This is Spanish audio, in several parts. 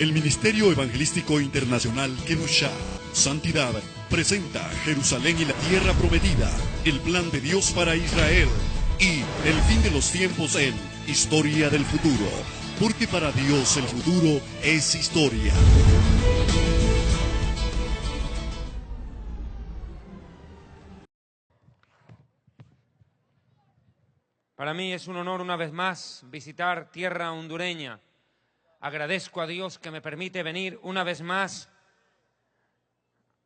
El Ministerio Evangelístico Internacional Kenosha, Santidad, presenta Jerusalén y la Tierra Prometida, el plan de Dios para Israel y el fin de los tiempos en Historia del Futuro, porque para Dios el futuro es historia. Para mí es un honor una vez más visitar tierra hondureña. Agradezco a Dios que me permite venir una vez más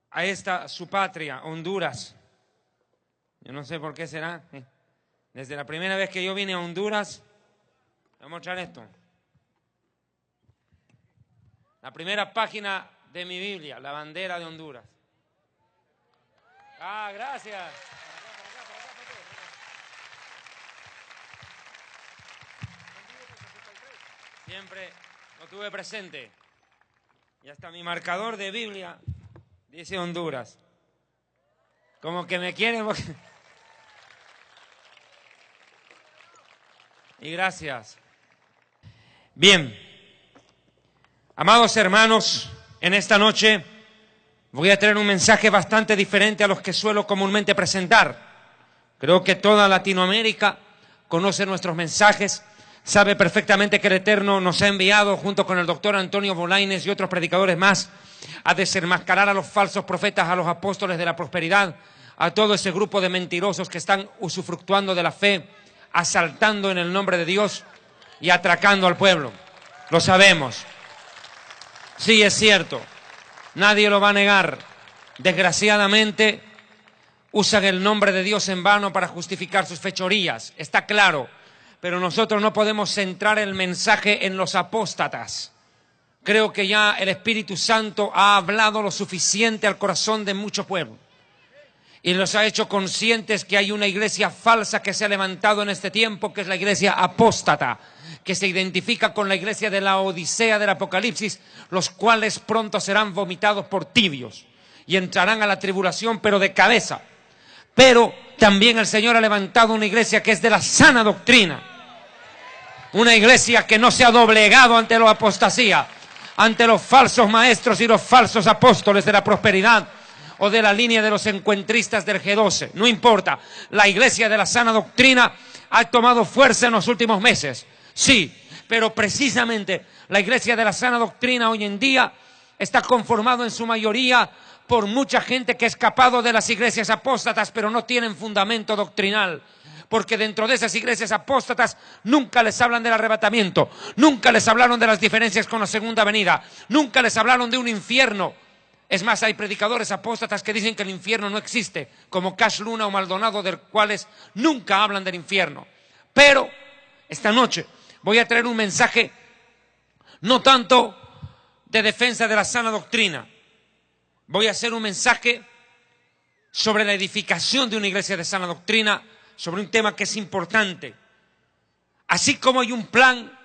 a esta su patria, Honduras. Yo no sé por qué será. Desde la primera vez que yo vine a Honduras, voy a mostrar esto. La primera página de mi Biblia, la bandera de Honduras. Ah, gracias. Siempre lo tuve presente. Y hasta mi marcador de Biblia dice Honduras. Como que me quieren. Y gracias. Bien. Amados hermanos, en esta noche voy a traer un mensaje bastante diferente a los que suelo comúnmente presentar. Creo que toda Latinoamérica conoce nuestros mensajes. Sabe perfectamente que el Eterno nos ha enviado, junto con el doctor Antonio Bolaines y otros predicadores más, a desenmascarar a los falsos profetas, a los apóstoles de la prosperidad, a todo ese grupo de mentirosos que están usufructuando de la fe, asaltando en el nombre de Dios y atracando al pueblo. Lo sabemos. Sí, es cierto. Nadie lo va a negar. Desgraciadamente, usan el nombre de Dios en vano para justificar sus fechorías. Está claro. Pero nosotros no podemos centrar el mensaje en los apóstatas. Creo que ya el Espíritu Santo ha hablado lo suficiente al corazón de mucho pueblo. Y los ha hecho conscientes que hay una iglesia falsa que se ha levantado en este tiempo, que es la iglesia apóstata, que se identifica con la iglesia de la Odisea del Apocalipsis, los cuales pronto serán vomitados por tibios y entrarán a la tribulación, pero de cabeza. Pero también el Señor ha levantado una iglesia que es de la sana doctrina. Una iglesia que no se ha doblegado ante la apostasía, ante los falsos maestros y los falsos apóstoles de la prosperidad o de la línea de los encuentristas del G12. No importa, la iglesia de la sana doctrina ha tomado fuerza en los últimos meses. Sí, pero precisamente la iglesia de la sana doctrina hoy en día está conformado en su mayoría por mucha gente que ha escapado de las iglesias apóstatas, pero no tienen fundamento doctrinal. Porque dentro de esas iglesias apóstatas nunca les hablan del arrebatamiento, nunca les hablaron de las diferencias con la segunda venida, nunca les hablaron de un infierno. Es más, hay predicadores apóstatas que dicen que el infierno no existe, como Cash Luna o Maldonado, de los cuales nunca hablan del infierno. Pero esta noche voy a traer un mensaje no tanto de defensa de la sana doctrina. Voy a hacer un mensaje sobre la edificación de una iglesia de sana doctrina, sobre un tema que es importante. Así como hay un plan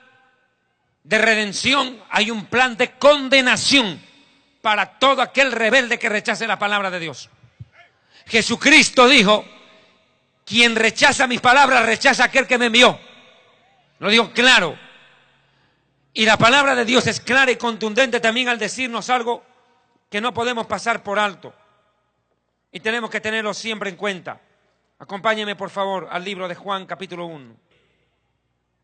de redención, hay un plan de condenación para todo aquel rebelde que rechace la palabra de Dios. Jesucristo dijo: quien rechaza mis palabras, rechaza a aquel que me envió. Lo digo claro. Y la palabra de Dios es clara y contundente también al decirnos algo que no podemos pasar por alto. Y tenemos que tenerlo siempre en cuenta. Acompáñeme por favor al libro de Juan capítulo 1.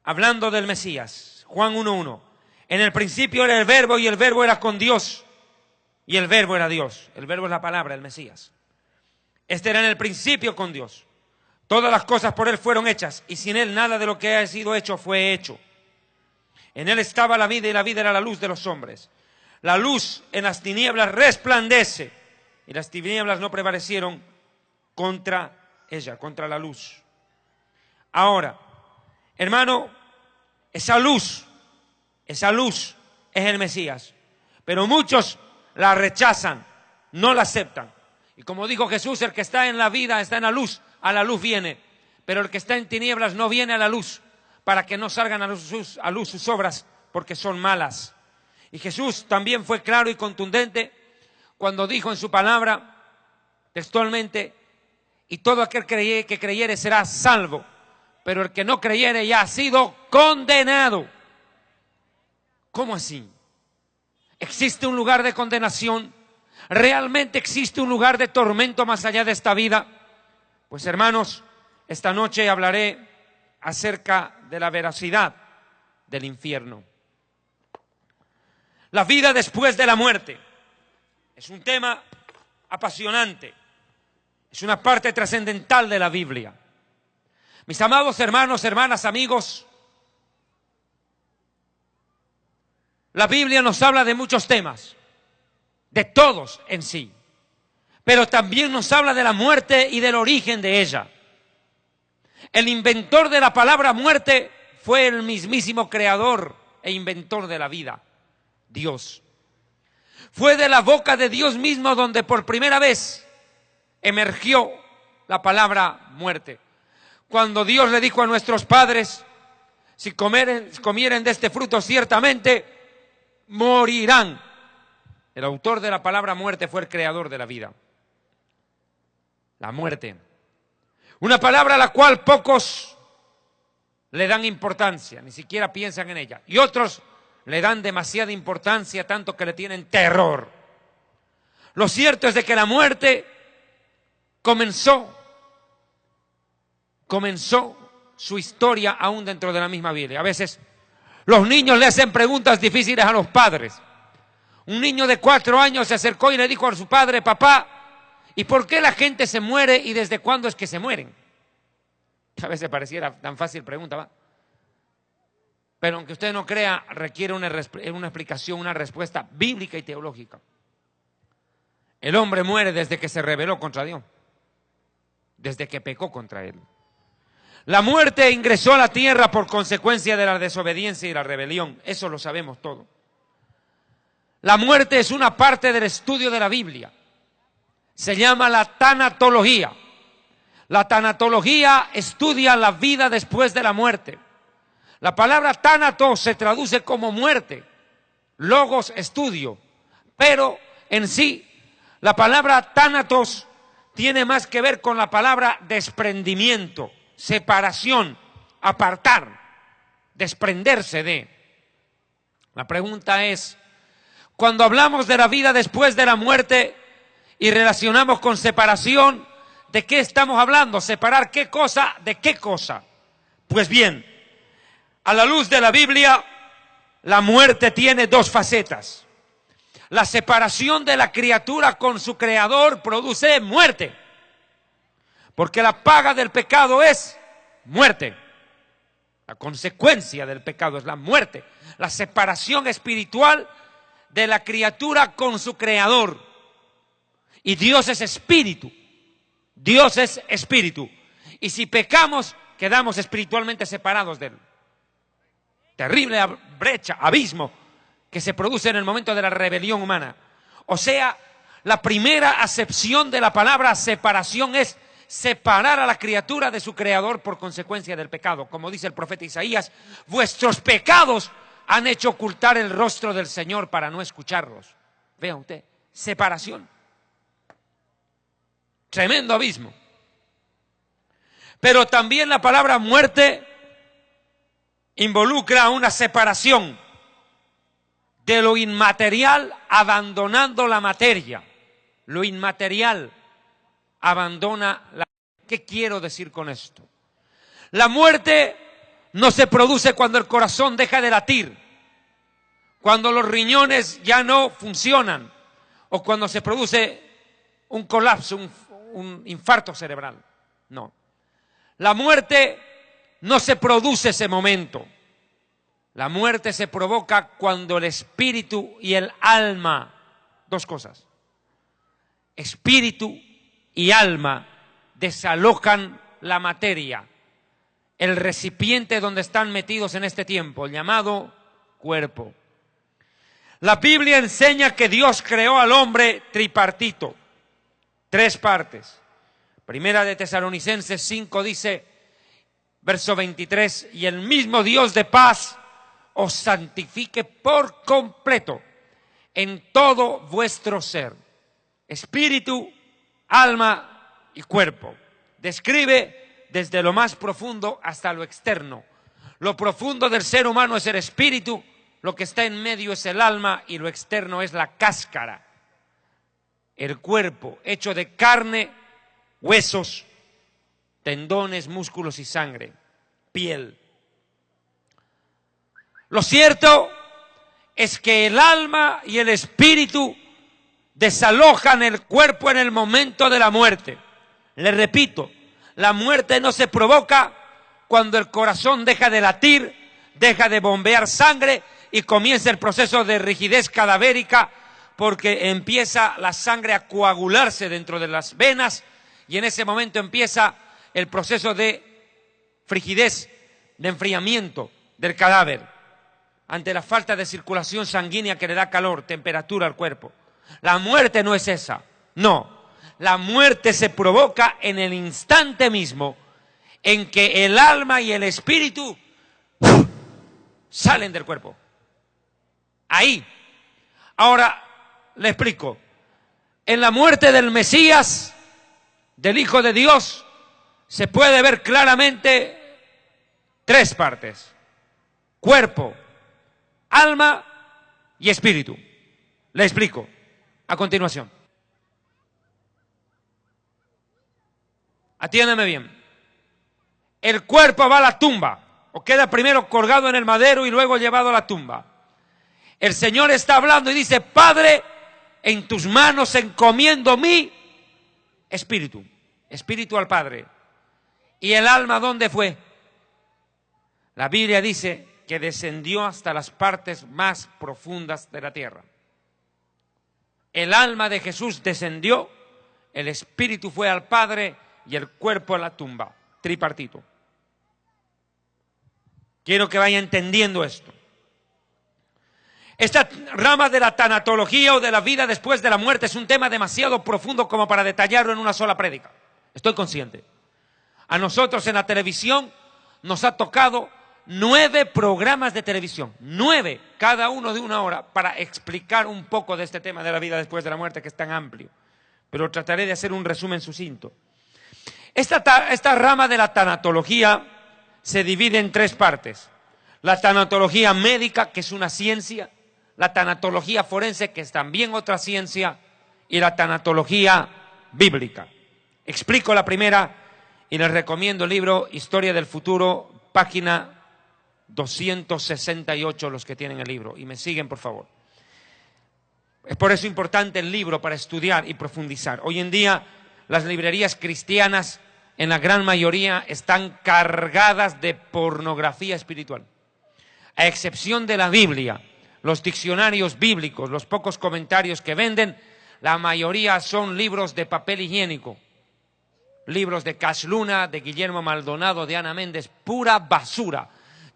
Hablando del Mesías, Juan 1:1. En el principio era el Verbo y el Verbo era con Dios. Y el Verbo era Dios. El Verbo es la palabra, el Mesías. Este era en el principio con Dios. Todas las cosas por Él fueron hechas. Y sin Él nada de lo que ha sido hecho fue hecho. En Él estaba la vida y la vida era la luz de los hombres. La luz en las tinieblas resplandece. Y las tinieblas no prevalecieron contra ella, contra la luz. Ahora, hermano, esa luz es el Mesías. Pero muchos la rechazan, no la aceptan. Y como dijo Jesús, el que está en la vida está en la luz, a la luz viene. Pero el que está en tinieblas no viene a la luz, para que no salgan a luz sus obras, porque son malas. Y Jesús también fue claro y contundente cuando dijo en su palabra, textualmente: y todo aquel que creyere será salvo, pero el que no creyere ya ha sido condenado. ¿Cómo así? ¿Existe un lugar de condenación? ¿Realmente existe un lugar de tormento más allá de esta vida? Pues hermanos, esta noche hablaré acerca de la veracidad del infierno. La vida después de la muerte es un tema apasionante, es una parte trascendental de la Biblia. Mis amados hermanos, hermanas, amigos, la Biblia nos habla de muchos temas, de todos en sí, pero también nos habla de la muerte y del origen de ella. El inventor de la palabra muerte fue el mismísimo creador e inventor de la vida, Dios. Fue de la boca de Dios mismo donde por primera vez emergió la palabra muerte. Cuando Dios le dijo a nuestros padres, si comieren de este fruto ciertamente morirán. El autor de la palabra muerte fue el creador de la vida. La muerte. Una palabra a la cual pocos le dan importancia, ni siquiera piensan en ella. Y otros le dan demasiada importancia, tanto que le tienen terror. Lo cierto es de que la muerte comenzó su historia aún dentro de la misma Biblia. A veces los niños le hacen preguntas difíciles a los padres. Un niño de 4 años se acercó y le dijo a su padre: papá, ¿y por qué la gente se muere y desde cuándo es que se mueren? A veces pareciera tan fácil pregunta, ¿va? Pero aunque usted no crea, requiere una explicación, una respuesta bíblica y teológica. El hombre muere desde que se rebeló contra Dios, desde que pecó contra Él. La muerte ingresó a la tierra por consecuencia de la desobediencia y la rebelión. Eso lo sabemos todo. La muerte es una parte del estudio de la Biblia. Se llama la tanatología. La tanatología estudia la vida después de la muerte. La palabra tánatos se traduce como muerte, logos, estudio, pero en sí la palabra tánatos tiene más que ver con la palabra desprendimiento, separación, apartar, desprenderse de. La pregunta es, cuando hablamos de la vida después de la muerte y relacionamos con separación, ¿de qué estamos hablando? ¿Separar qué cosa de qué cosa? Pues bien, a la luz de la Biblia, la muerte tiene 2 facetas. La separación de la criatura con su creador produce muerte, porque la paga del pecado es muerte. La consecuencia del pecado es la muerte, la separación espiritual de la criatura con su creador. Y Dios es espíritu. Dios es espíritu. Y si pecamos, quedamos espiritualmente separados de Él. Terrible brecha, abismo que se produce en el momento de la rebelión humana. O sea, la primera acepción de la palabra separación es separar a la criatura de su creador por consecuencia del pecado. Como dice el profeta Isaías, vuestros pecados han hecho ocultar el rostro del Señor para no escucharlos. Vea usted, separación. Tremendo abismo. Pero también la palabra muerte involucra una separación de lo inmaterial abandonando la materia. Lo inmaterial abandona la... ¿Qué quiero decir con esto? La muerte no se produce cuando el corazón deja de latir, cuando los riñones ya no funcionan o cuando se produce un colapso, un infarto cerebral. No. La muerte no se produce ese momento. La muerte se provoca cuando el espíritu y el alma, 2 cosas, espíritu y alma desalojan la materia, el recipiente donde están metidos en este tiempo, el llamado cuerpo. La Biblia enseña que Dios creó al hombre tripartito, 3 partes. Primera de Tesalonicenses 5 dice, verso 23, y el mismo Dios de paz os santifique por completo en todo vuestro ser, espíritu, alma y cuerpo. Describe desde lo más profundo hasta lo externo. Lo profundo del ser humano es el espíritu lo que está en medio es el alma y lo externo es la cáscara. El cuerpo hecho de carne, huesos, tendones, músculos y sangre, piel. Lo cierto es que el alma y el espíritu desalojan el cuerpo en el momento de la muerte. Les repito, la muerte no se provoca cuando el corazón deja de latir, deja de bombear sangre y comienza el proceso de rigidez cadavérica, porque empieza la sangre a coagularse dentro de las venas y en ese momento empieza el proceso de frigidez, de enfriamiento del cadáver ante la falta de circulación sanguínea que le da calor, temperatura al cuerpo. La muerte no es esa, no. La muerte se provoca en el instante mismo en que el alma y el espíritu salen del cuerpo. Ahí. Ahora le explico. En la muerte del Mesías, del Hijo de Dios, se puede ver claramente tres partes: cuerpo, alma y espíritu. Le explico a continuación. Atiéndeme bien. El cuerpo va a la tumba, o queda primero colgado en el madero y luego llevado a la tumba. El Señor está hablando y dice: Padre, en tus manos encomiendo mi espíritu. Espíritu al Padre. ¿Y el alma dónde fue? La Biblia dice que descendió hasta las partes más profundas de la tierra. El alma de Jesús descendió, el espíritu fue al Padre y el cuerpo a la tumba. Tripartito. Quiero que vaya entendiendo esto. Esta rama de la tanatología o de la vida después de la muerte es un tema demasiado profundo como para detallarlo en una sola prédica. Estoy consciente. A nosotros en la televisión nos ha tocado 9 programas de televisión, 9, cada uno de 1 hora, para explicar un poco de este tema de la vida después de la muerte, que es tan amplio. Pero trataré de hacer un resumen sucinto. Esta rama de la tanatología se divide en 3 partes. La tanatología médica, que es una ciencia, la tanatología forense, que es también otra ciencia, y la tanatología bíblica. Explico la primera y les recomiendo el libro Historia del Futuro, página 268, los que tienen el libro, y me siguen por favor. Es por eso importante el libro para estudiar y profundizar. Hoy en día las librerías cristianas en la gran mayoría están cargadas de pornografía espiritual. A excepción de la Biblia, los diccionarios bíblicos, los pocos comentarios que venden, la mayoría son libros de papel higiénico. Libros de Cash Luna, de Guillermo Maldonado, de Ana Méndez, pura basura.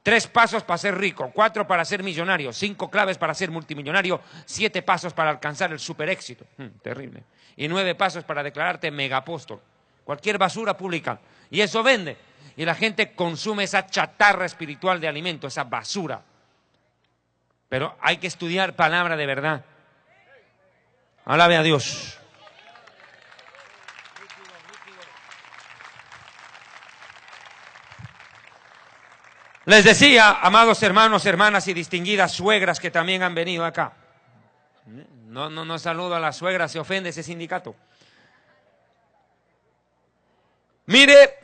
3 pasos para ser rico, 4 para ser millonario, 5 claves para ser multimillonario, 7 pasos para alcanzar el superéxito. Terrible. Y 9 pasos para declararte megapóstol. Cualquier basura pública. Y eso vende. Y la gente consume esa chatarra espiritual de alimento, esa basura. Pero hay que estudiar palabra de verdad. Alabe a Dios. Les decía, amados hermanos, hermanas y distinguidas suegras que también han venido acá. No saludo a las suegras, se ofende ese sindicato. Mire,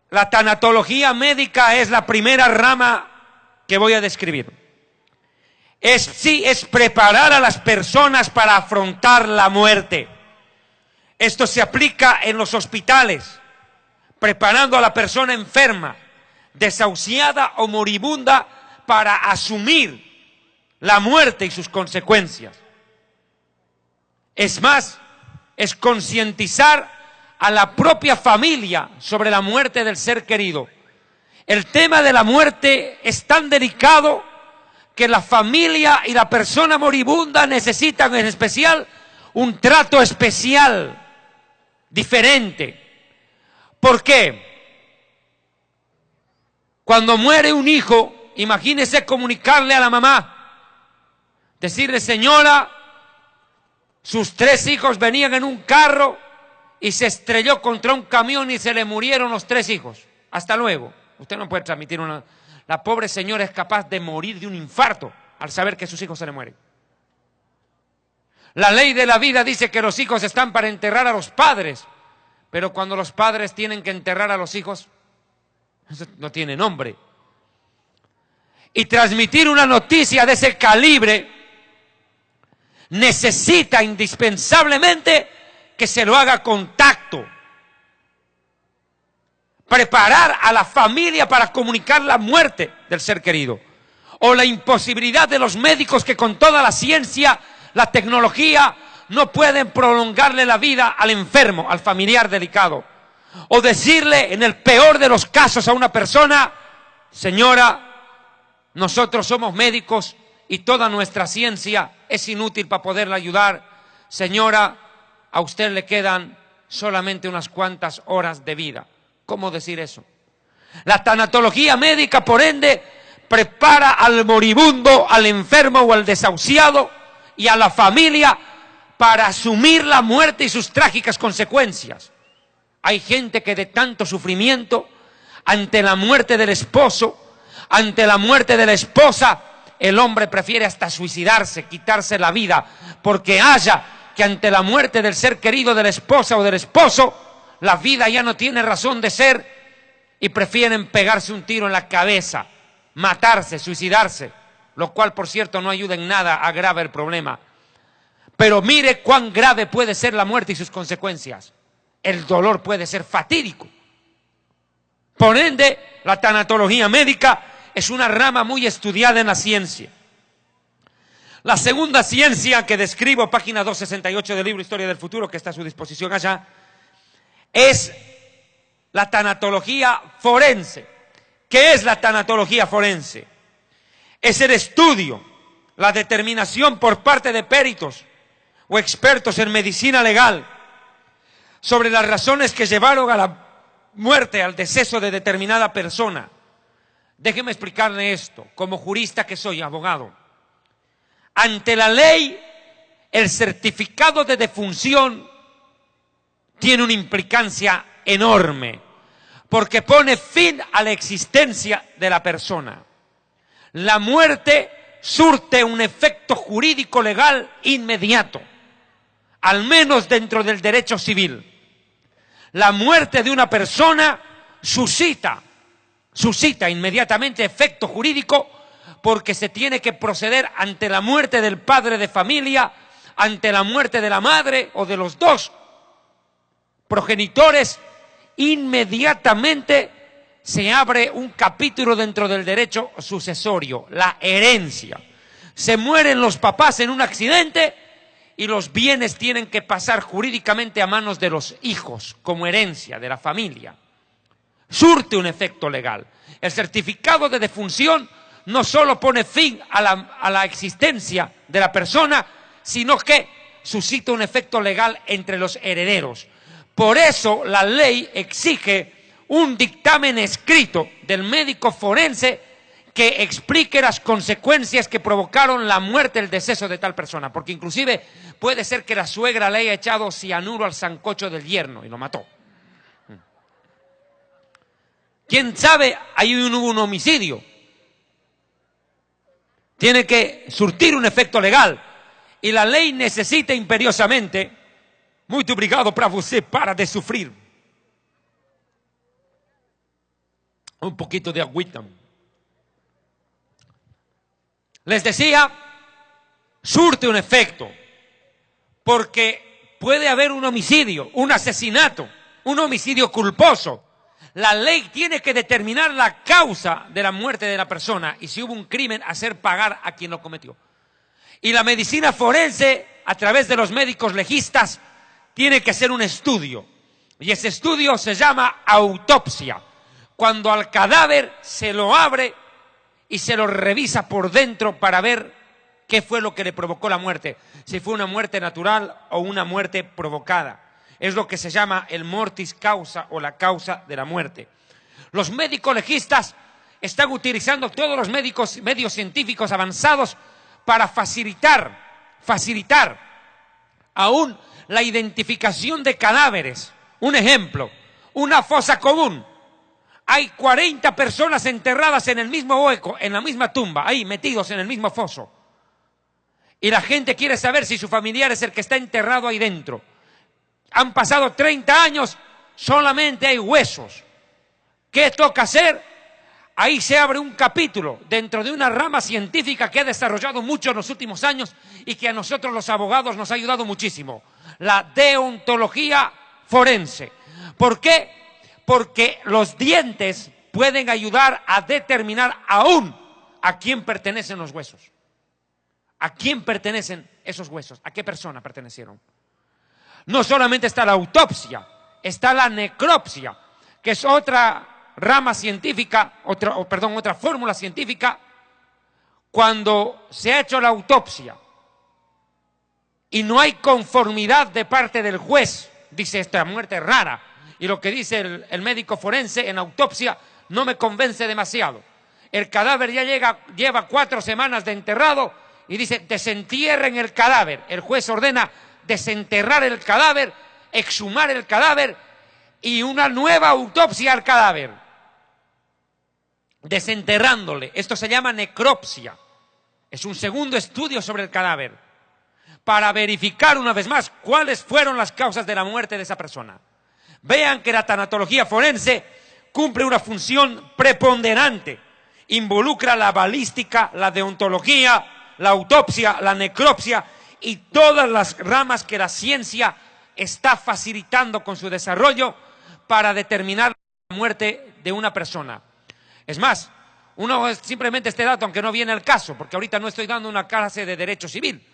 la tanatología médica es la primera rama que voy a describir. Es preparar a las personas para afrontar la muerte. Esto se aplica en los hospitales, preparando a la persona enferma, desahuciada o moribunda, para asumir la muerte y sus consecuencias. Es más, es concientizar a la propia familia sobre la muerte del ser querido. El tema de la muerte es tan delicado que la familia y la persona moribunda necesitan en especial un trato especial, diferente. ¿Por qué? Cuando muere un hijo, imagínese comunicarle a la mamá, decirle: señora, sus 3 hijos venían en un carro y se estrelló contra un camión y se le murieron los 3 hijos. Hasta luego. Usted no puede transmitir una... La pobre señora es capaz de morir de un infarto al saber que sus hijos se le mueren. La ley de la vida dice que los hijos están para enterrar a los padres, pero cuando los padres tienen que enterrar a los hijos, eso no tiene nombre. Y transmitir una noticia de ese calibre necesita indispensablemente que se lo haga con tacto. Preparar a la familia para comunicar la muerte del ser querido. O la imposibilidad de los médicos que con toda la ciencia, la tecnología, no pueden prolongarle la vida al enfermo, al familiar delicado. O decirle en el peor de los casos a una persona, señora, nosotros somos médicos y toda nuestra ciencia es inútil para poderla ayudar. Señora, a usted le quedan solamente unas cuantas horas de vida. ¿Cómo decir eso? La tanatología médica, por ende, prepara al moribundo, al enfermo o al desahuciado y a la familia para asumir la muerte y sus trágicas consecuencias. Hay gente que de tanto sufrimiento, ante la muerte del esposo, ante la muerte de la esposa, el hombre prefiere hasta suicidarse, quitarse la vida, porque haya que ante la muerte del ser querido de la esposa o del esposo, la vida ya no tiene razón de ser y prefieren pegarse un tiro en la cabeza, matarse, suicidarse, lo cual, por cierto, no ayuda en nada a agravar el problema. Pero mire cuán grave puede ser la muerte y sus consecuencias. El dolor puede ser fatídico. Por ende, la tanatología médica es una rama muy estudiada en la ciencia. La segunda ciencia que describo, página 268 del libro Historia del Futuro, que está a su disposición allá, es la tanatología forense. ¿Qué es la tanatología forense? Es el estudio, la determinación por parte de peritos o expertos en medicina legal sobre las razones que llevaron a la muerte, al deceso de determinada persona. Déjeme explicarle esto, como jurista que soy, abogado. Ante la ley, el certificado de defunción tiene una implicancia enorme, porque pone fin a la existencia de la persona. La muerte surte un efecto jurídico legal inmediato, al menos dentro del derecho civil. La muerte de una persona suscita inmediatamente efecto jurídico, porque se tiene que proceder ante la muerte del padre de familia, ante la muerte de la madre o de los dos progenitores. Inmediatamente se abre un capítulo dentro del derecho sucesorio, la herencia. Se mueren los papás en un accidente y los bienes tienen que pasar jurídicamente a manos de los hijos como herencia de la familia. Surte un efecto legal. El certificado de defunción no solo pone fin a la existencia de la persona, sino que suscita un efecto legal entre los herederos. Por eso la ley exige un dictamen escrito del médico forense que explique las consecuencias que provocaron la muerte, el deceso de tal persona. Porque inclusive puede ser que la suegra le haya echado cianuro al sancocho del yerno y lo mató. ¿Quién sabe? Ahí hubo un homicidio. Tiene que surtir un efecto legal. Y la ley necesita imperiosamente, muito obrigado para você, para de sufrir. Un poquito de agüita. Les decía, surte un efecto, porque puede haber un homicidio, un asesinato, un homicidio culposo. La ley tiene que determinar la causa de la muerte de la persona y si hubo un crimen, hacer pagar a quien lo cometió. Y la medicina forense, a través de los médicos legistas, tiene que hacer un estudio. Y ese estudio se llama autopsia. Cuando al cadáver se lo abre y se lo revisa por dentro para ver qué fue lo que le provocó la muerte. Si fue una muerte natural o una muerte provocada. Es lo que se llama el mortis causa o la causa de la muerte. Los médicos legistas están utilizando todos los medios científicos avanzados para facilitar aún la identificación de cadáveres. Un ejemplo, una fosa común. Hay 40 personas enterradas en el mismo hueco, en la misma tumba, ahí metidos en el mismo foso. Y la gente quiere saber si su familiar es el que está enterrado ahí dentro. Han pasado 30 años, solamente hay huesos. ¿Qué toca hacer? Ahí se abre un capítulo dentro de una rama científica que ha desarrollado mucho en los últimos años y que a nosotros los abogados nos ha ayudado muchísimo. La deontología forense. ¿Por qué? Porque los dientes pueden ayudar a determinar aún a quién pertenecen los huesos. ¿A quién pertenecen esos huesos? ¿A qué persona pertenecieron? No solamente está la autopsia, está la necropsia, que es otra rama científica, otra fórmula científica. Cuando se ha hecho la autopsia y no hay conformidad de parte del juez, dice esta muerte es rara, y lo que dice el médico forense en autopsia no me convence demasiado. El cadáver ya lleva 4 semanas de enterrado y dice desentierren el cadáver. El juez ordena desenterrar el cadáver, exhumar el cadáver y una nueva autopsia al cadáver, desenterrándole. Esto se llama necropsia. Es un segundo estudio sobre el cadáver para verificar una vez más cuáles fueron las causas de la muerte de esa persona. Vean que la tanatología forense cumple una función preponderante. Involucra la balística, la deontología, la autopsia, la necropsia y todas las ramas que la ciencia está facilitando con su desarrollo para determinar la muerte de una persona. Es más, simplemente este dato, aunque no viene al caso, porque ahorita no estoy dando una clase de derecho civil,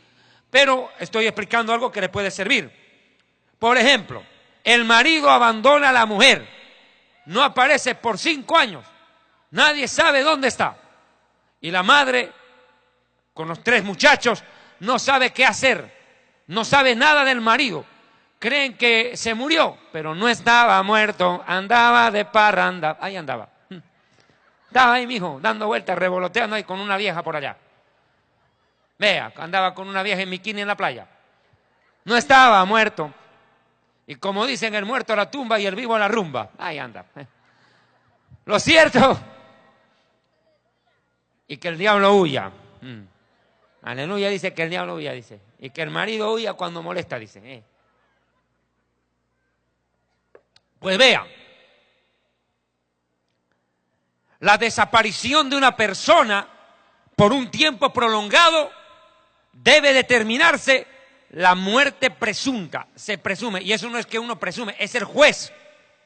pero estoy explicando algo que le puede servir. Por ejemplo, el marido abandona a la mujer, no aparece por 5 años, nadie sabe dónde está. Y la madre, con los 3 muchachos, no sabe qué hacer, no sabe nada del marido. Creen que se murió, pero no estaba muerto, andaba de parranda, ahí andaba. Estaba ahí, mijo, dando vueltas, revoloteando ahí con una vieja por allá. Vea, andaba con una vieja en bikini en la playa. No estaba muerto. Y como dicen, el muerto a la tumba y el vivo a la rumba. Ahí anda. Lo cierto, y que el diablo huya. Aleluya, dice que el diablo huya, dice. Y que el marido huya cuando molesta, dice. Pues vea, la desaparición de una persona por un tiempo prolongado debe determinarse la muerte presunta. Se presume, y eso no es que uno presume, es el juez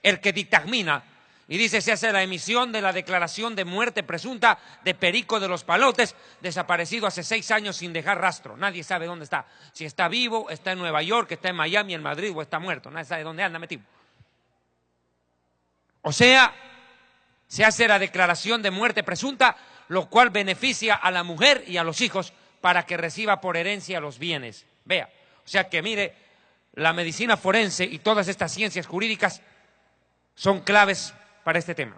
el que dictamina. Y dice, se hace la emisión de la declaración de muerte presunta de Perico de los Palotes, desaparecido hace 6 años sin dejar rastro. Nadie sabe dónde está. Si está vivo, está en Nueva York, está en Miami, en Madrid o está muerto. Nadie sabe dónde anda metido. O sea, se hace la declaración de muerte presunta, lo cual beneficia a la mujer y a los hijos para que reciba por herencia los bienes. Vea, o sea que mire, la medicina forense y todas estas ciencias jurídicas son claves para este tema.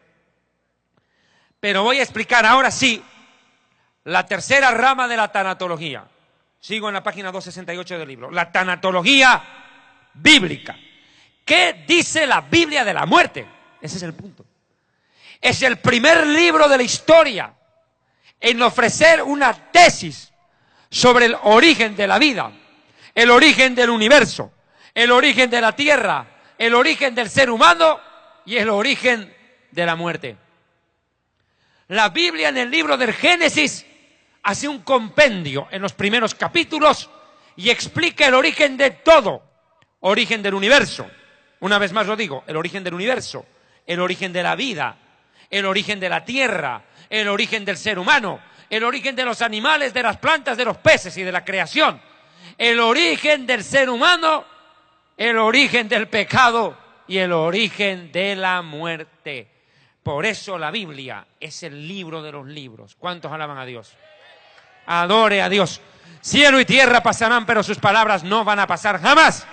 Pero voy a explicar ahora sí la tercera rama de la tanatología. Sigo en la página 268 del libro. La tanatología bíblica. ¿Qué dice la Biblia de la muerte? Ese es el punto. Es el primer libro de la historia en ofrecer una tesis sobre el origen de la vida, el origen del universo, el origen de la tierra, el origen del ser humano y el origen de la muerte. La Biblia en el libro del Génesis hace un compendio en los primeros capítulos y explica el origen de todo, origen del universo. Una vez más lo digo, el origen del universo, el origen de la vida, el origen de la tierra, el origen del ser humano, el origen de los animales, de las plantas, de los peces y de la creación, el origen del ser humano, el origen del pecado y el origen de la muerte. Por eso la Biblia es el libro de los libros. ¿Cuántos alaban a Dios? Adore a Dios. Cielo y tierra pasarán, pero sus palabras no van a pasar jamás.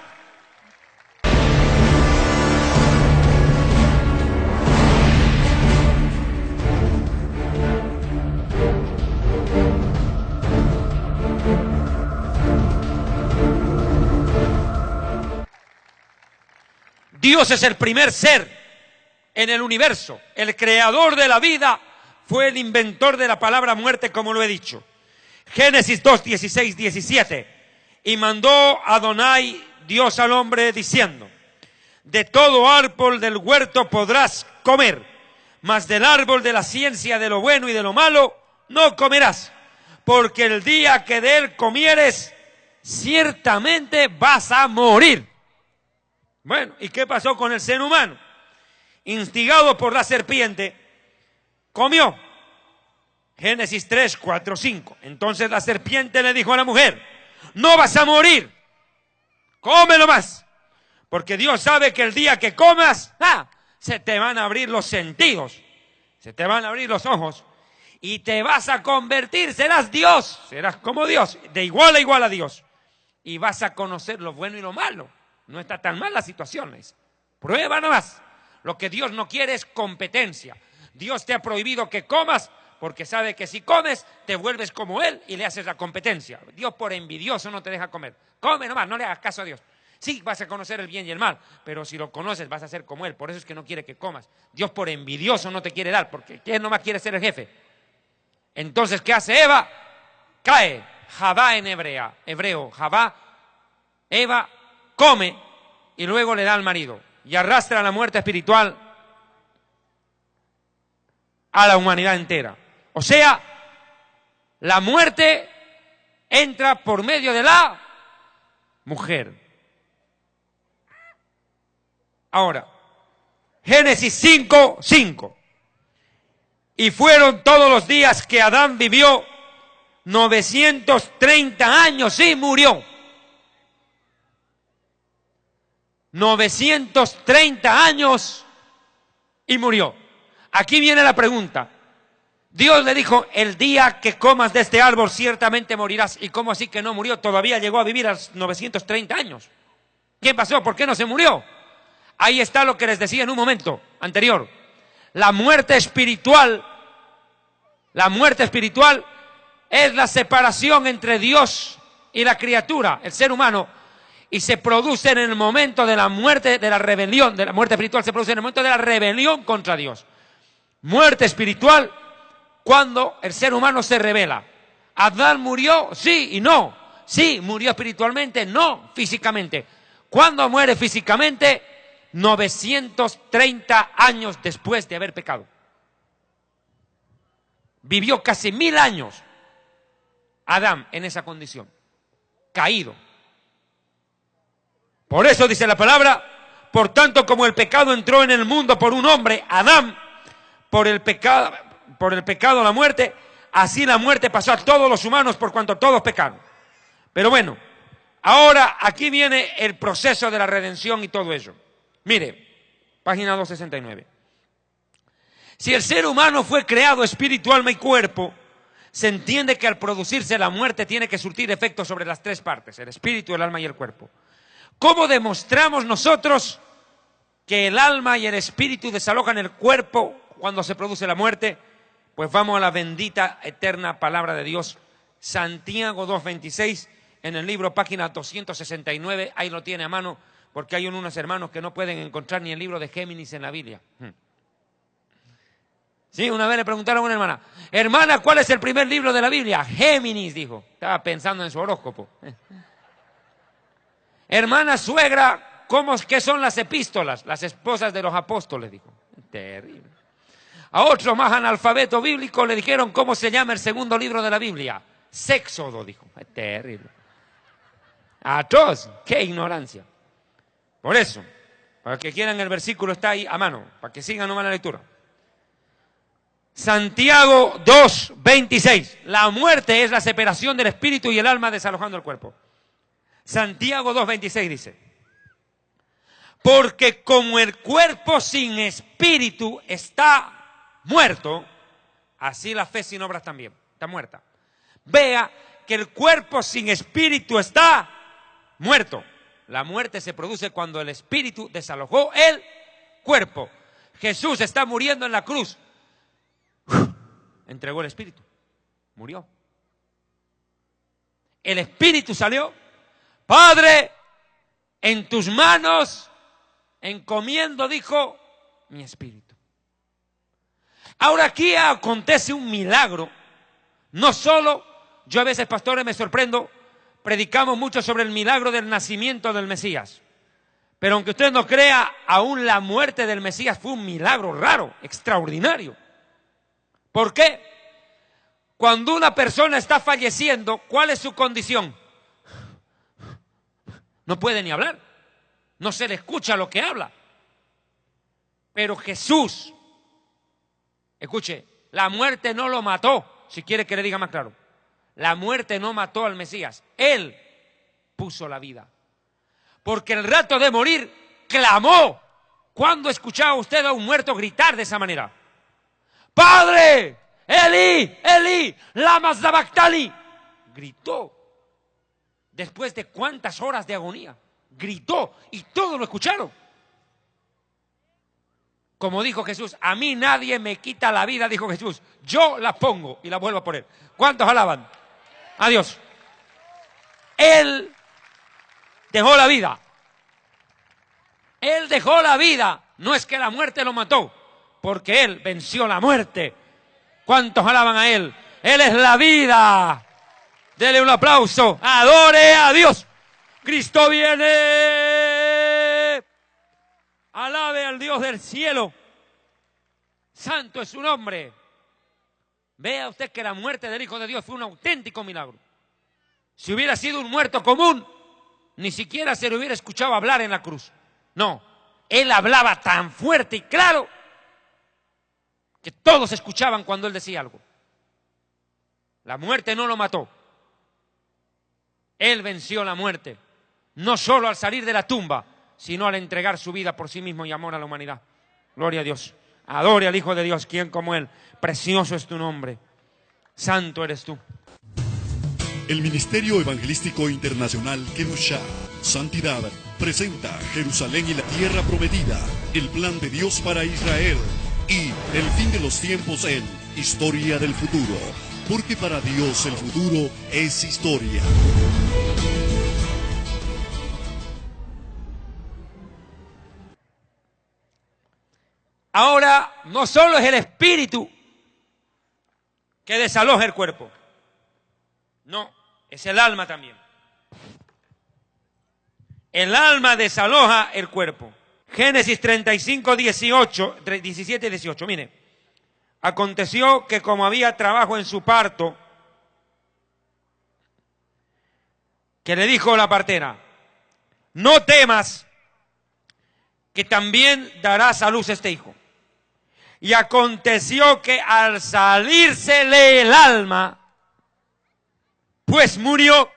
Dios es el primer ser en el universo. El creador de la vida fue el inventor de la palabra muerte, como lo he dicho. Génesis 2, 16, 17. Y mandó Adonai Dios al hombre diciendo: de todo árbol del huerto podrás comer, mas del árbol de la ciencia de lo bueno y de lo malo no comerás, porque el día que de él comieres, ciertamente vas a morir. Bueno, ¿y qué pasó con el ser humano? Instigado por la serpiente, comió. Génesis 3, 4, 5. Entonces la serpiente le dijo a la mujer: no vas a morir, cómelo más, porque Dios sabe que el día que comas, se te van a abrir los sentidos, se te van a abrir los ojos, y te vas a convertir, serás Dios, serás como Dios, de igual a igual a Dios, y vas a conocer lo bueno y lo malo. No está tan mal la situación, prueba nomás. Lo que Dios no quiere es competencia. Dios te ha prohibido que comas, porque sabe que si comes, te vuelves como Él y le haces la competencia. Dios por envidioso no te deja comer. Come nomás, no le hagas caso a Dios. Sí, vas a conocer el bien y el mal, pero si lo conoces vas a ser como Él. Por eso es que no quiere que comas. Dios por envidioso no te quiere dar, porque Él nomás quiere ser el jefe. Entonces, ¿qué hace Eva? Cae. Javá en hebreo. Javá, Eva come y luego le da al marido. Y arrastra la muerte espiritual a la humanidad entera. O sea, la muerte entra por medio de la mujer. Ahora, Génesis 5, 5. Y fueron todos los días que Adán vivió 930 años y murió. 930 años y murió. Aquí viene la pregunta. Dios le dijo: el día que comas de este árbol ciertamente morirás. ¿Y cómo así que no murió? Todavía llegó a vivir a los 930 años. ¿Qué pasó? ¿Por qué no se murió? Ahí está lo que les decía en un momento anterior. La muerte espiritual es la separación entre Dios y la criatura, el ser humano, y se produce en el momento de la muerte, de la rebelión, de la muerte espiritual se produce en el momento de la rebelión contra Dios. Muerte espiritual cuando el ser humano se rebela. ¿Adán murió? Sí y no. Sí, murió espiritualmente, no físicamente. ¿Cuándo muere físicamente? 930 años después de haber pecado. Vivió casi 1000 años Adán en esa condición, caído. Por eso dice la palabra: por tanto, como el pecado entró en el mundo por un hombre, Adán, por el pecado la muerte, así la muerte pasó a todos los humanos por cuanto todos pecaron. Pero bueno, ahora aquí viene el proceso de la redención y todo ello. Mire, página 269. Si el ser humano fue creado espíritu, alma y cuerpo, se entiende que al producirse la muerte tiene que surtir efectos sobre las tres partes: el espíritu, el alma y el cuerpo. ¿Cómo demostramos nosotros que el alma y el espíritu desalojan el cuerpo cuando se produce la muerte? Pues vamos a la bendita, eterna palabra de Dios. Santiago 2:26, en el libro, página 269, ahí lo tiene a mano, porque hay unos hermanos que no pueden encontrar ni el libro de Géminis en la Biblia. Sí, una vez le preguntaron a una hermana: hermana, ¿cuál es el primer libro de la Biblia? Géminis, dijo. Estaba pensando en su horóscopo. Hermana suegra, ¿qué son las epístolas? Las esposas de los apóstoles, dijo. Terrible. A otro más analfabeto bíblico le dijeron: ¿cómo se llama el segundo libro de la Biblia? Séxodo, dijo. Terrible. Atroz, qué ignorancia. Por eso, para que quieran, el versículo está ahí a mano, para que sigan nomás la lectura. Santiago 2:26. La muerte es la separación del espíritu y el alma desalojando el cuerpo. Santiago 2:26 dice: porque como el cuerpo sin espíritu está muerto, así la fe sin obras también está muerta. Vea que el cuerpo sin espíritu está muerto. La muerte se produce cuando el espíritu desalojó el cuerpo. Jesús está muriendo en la cruz. Entregó el espíritu, murió. El espíritu salió. Padre, en tus manos encomiendo, dijo, mi espíritu. Ahora aquí acontece un milagro, no solo yo a veces, pastores, me sorprendo, predicamos mucho sobre el milagro del nacimiento del Mesías. Pero aunque usted no crea, aún la muerte del Mesías fue un milagro raro, extraordinario. ¿Por qué? Cuando una persona está falleciendo, ¿cuál es su condición? No puede ni hablar. No se le escucha lo que habla. Pero Jesús, escuche, la muerte no lo mató, si quiere que le diga más claro. La muerte no mató al Mesías. Él puso la vida. Porque el rato de morir clamó. ¿Cuándo escuchaba usted a un muerto gritar de esa manera? ¡Padre! ¡Eli! ¡Eli! ¡Lama sabactani! Gritó. Después de cuántas horas de agonía. Gritó y todos lo escucharon. Como dijo Jesús, a mí nadie me quita la vida, dijo Jesús. Yo la pongo y la vuelvo a poner. ¿Cuántos alaban? A Dios. Él dejó la vida. Él dejó la vida. No es que la muerte lo mató, porque Él venció la muerte. ¿Cuántos alaban a Él? Él es la vida. Dele un aplauso. Adore a Dios. Cristo viene. Alabe al Dios del cielo. Santo es su nombre. Vea usted que la muerte del Hijo de Dios fue un auténtico milagro. Si hubiera sido un muerto común, ni siquiera se le hubiera escuchado hablar en la cruz. No, Él hablaba tan fuerte y claro que todos escuchaban cuando Él decía algo. La muerte no lo mató. Él venció la muerte. No solo al salir de la tumba, sino al entregar su vida por sí mismo y amor a la humanidad. Gloria a Dios. Adore al Hijo de Dios, quien como Él. Precioso es tu nombre. Santo eres tú. El Ministerio Evangelístico Internacional Kedushá, Santidad, presenta Jerusalén y la Tierra Prometida, el plan de Dios para Israel y el fin de los tiempos en Historia del Futuro, porque para Dios el futuro es historia. Ahora, no solo es el espíritu que desaloja el cuerpo, no, es el alma también. El alma desaloja el cuerpo. Génesis 35, 17 y 18, mire. Aconteció que como había trabajo en su parto, que le dijo la partera, no temas, que también darás a luz este hijo. Y aconteció que al salírsele el alma, pues murió.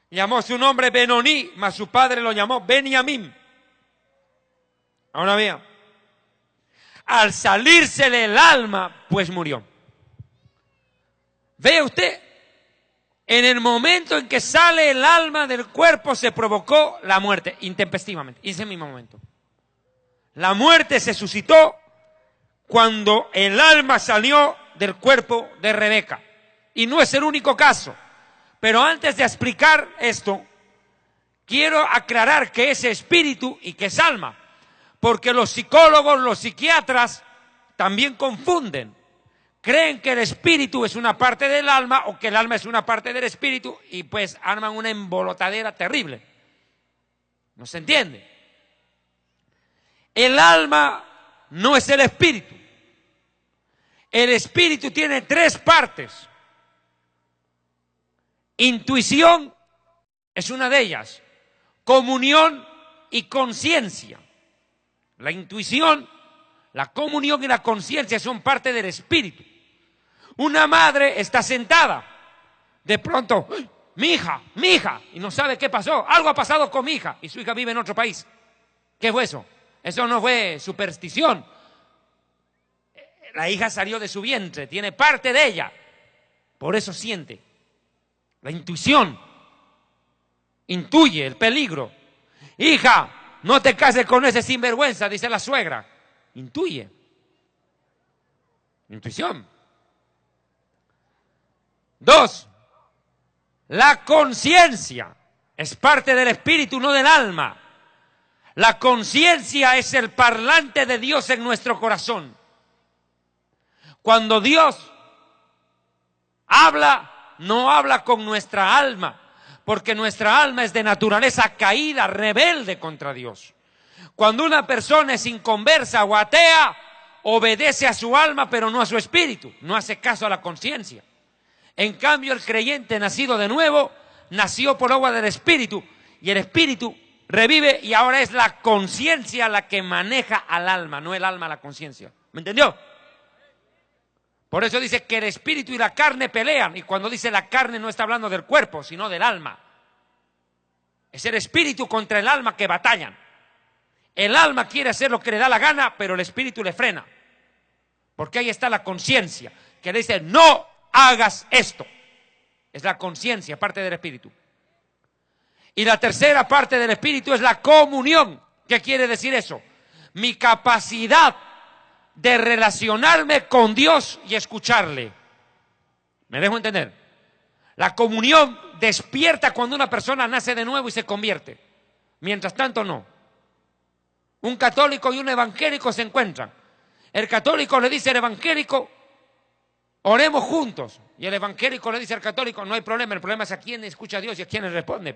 Llamó su nombre Benoní, mas su padre lo llamó Beniamín. Ahora vea, al salírsele el alma, pues murió. Ve usted, en el momento en que sale el alma del cuerpo se provocó la muerte, intempestivamente, en ese mismo momento. La muerte se suscitó cuando el alma salió del cuerpo de Rebeca. Y no es el único caso. Pero antes de explicar esto, quiero aclarar que es espíritu y que es alma. Porque los psicólogos, los psiquiatras también confunden. Creen que el espíritu es una parte del alma o que el alma es una parte del espíritu y pues arman una embolotadera terrible. ¿No se entiende? El alma no es el espíritu. El espíritu tiene tres partes. Intuición es una de ellas. Comunión y conciencia. La intuición, la comunión y la conciencia son parte del espíritu. Una madre está sentada. De pronto, mi hija, y no sabe qué pasó. Algo ha pasado con mi hija y su hija vive en otro país. ¿Qué fue eso? Eso no fue superstición. La hija salió de su vientre, tiene parte de ella. Por eso siente. La intuición intuye el peligro. Hija, no te cases con ese sinvergüenza, dice la suegra. Intuye. Intuición. 2. La conciencia es parte del espíritu, no del alma. La conciencia es el parlante de Dios en nuestro corazón. Cuando Dios habla, no habla con nuestra alma, porque nuestra alma es de naturaleza caída, rebelde contra Dios. Cuando una persona es inconversa o atea, obedece a su alma pero no a su espíritu, no hace caso a la conciencia. En cambio, el creyente nacido de nuevo, nació por agua del espíritu, y el espíritu revive y ahora es la conciencia la que maneja al alma, no el alma la conciencia. ¿Me entendió? Por eso dice que el espíritu y la carne pelean, y cuando dice la carne no está hablando del cuerpo, sino del alma. Es el espíritu contra el alma que batallan. El alma quiere hacer lo que le da la gana, pero el espíritu le frena. Porque ahí está la conciencia, que le dice, no hagas esto. Es la conciencia, parte del espíritu. Y la tercera parte del espíritu es la comunión. ¿Qué quiere decir eso? Mi capacidad de relacionarme con Dios y escucharle. ¿Me dejo entender? La comunión despierta cuando una persona nace de nuevo y se convierte. Mientras tanto, no. Un católico y un evangélico se encuentran. El católico le dice al evangélico, oremos juntos. Y el evangélico le dice al católico, no hay problema, el problema es a quién escucha a Dios y a quién le responde.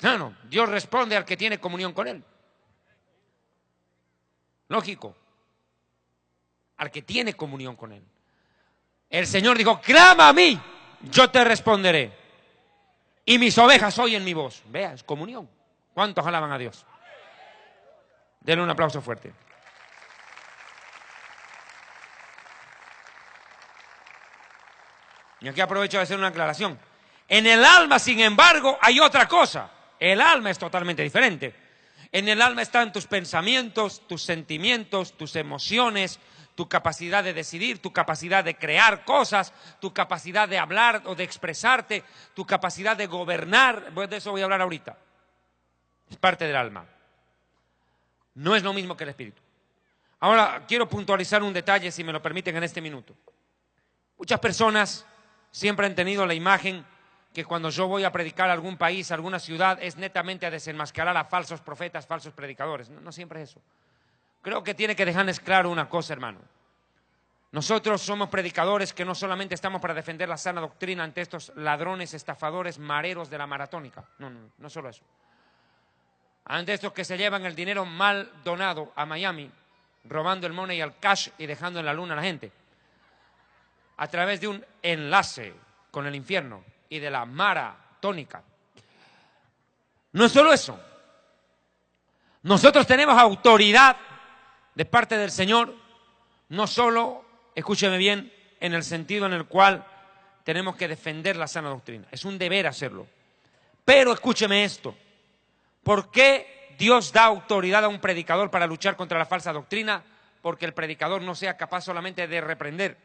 No, Dios responde al que tiene comunión con Él. Lógico. Al que tiene comunión con Él. El Señor dijo, clama a mí, yo te responderé. Y mis ovejas oyen mi voz. Vea, es comunión. ¿Cuántos alaban a Dios? Denle un aplauso fuerte. Y aquí aprovecho de hacer una aclaración. En el alma, sin embargo, hay otra cosa. El alma es totalmente diferente. En el alma están tus pensamientos, tus sentimientos, tus emociones, tu capacidad de decidir, tu capacidad de crear cosas, tu capacidad de hablar o de expresarte, tu capacidad de gobernar. De eso voy a hablar ahorita. Es parte del alma. No es lo mismo que el espíritu. Ahora quiero puntualizar un detalle, si me lo permiten, en este minuto. Muchas personas siempre han tenido la imagen que cuando yo voy a predicar a algún país, a alguna ciudad, es netamente a desenmascarar a falsos profetas, falsos predicadores. No siempre es eso. Creo que tiene que dejarles claro una cosa, hermano. Nosotros somos predicadores que no solamente estamos para defender la sana doctrina ante estos ladrones, estafadores, mareros de la maratónica. No solo eso. Ante estos que se llevan el dinero mal donado a Miami, robando el money al cash y dejando en la luna a la gente, a través de un enlace con el infierno y de la maratónica. No es solo eso. Nosotros tenemos autoridad de parte del Señor, no solo, escúcheme bien, en el sentido en el cual tenemos que defender la sana doctrina. Es un deber hacerlo. Pero escúcheme esto. ¿Por qué Dios da autoridad a un predicador para luchar contra la falsa doctrina? Porque el predicador no sea capaz solamente de reprender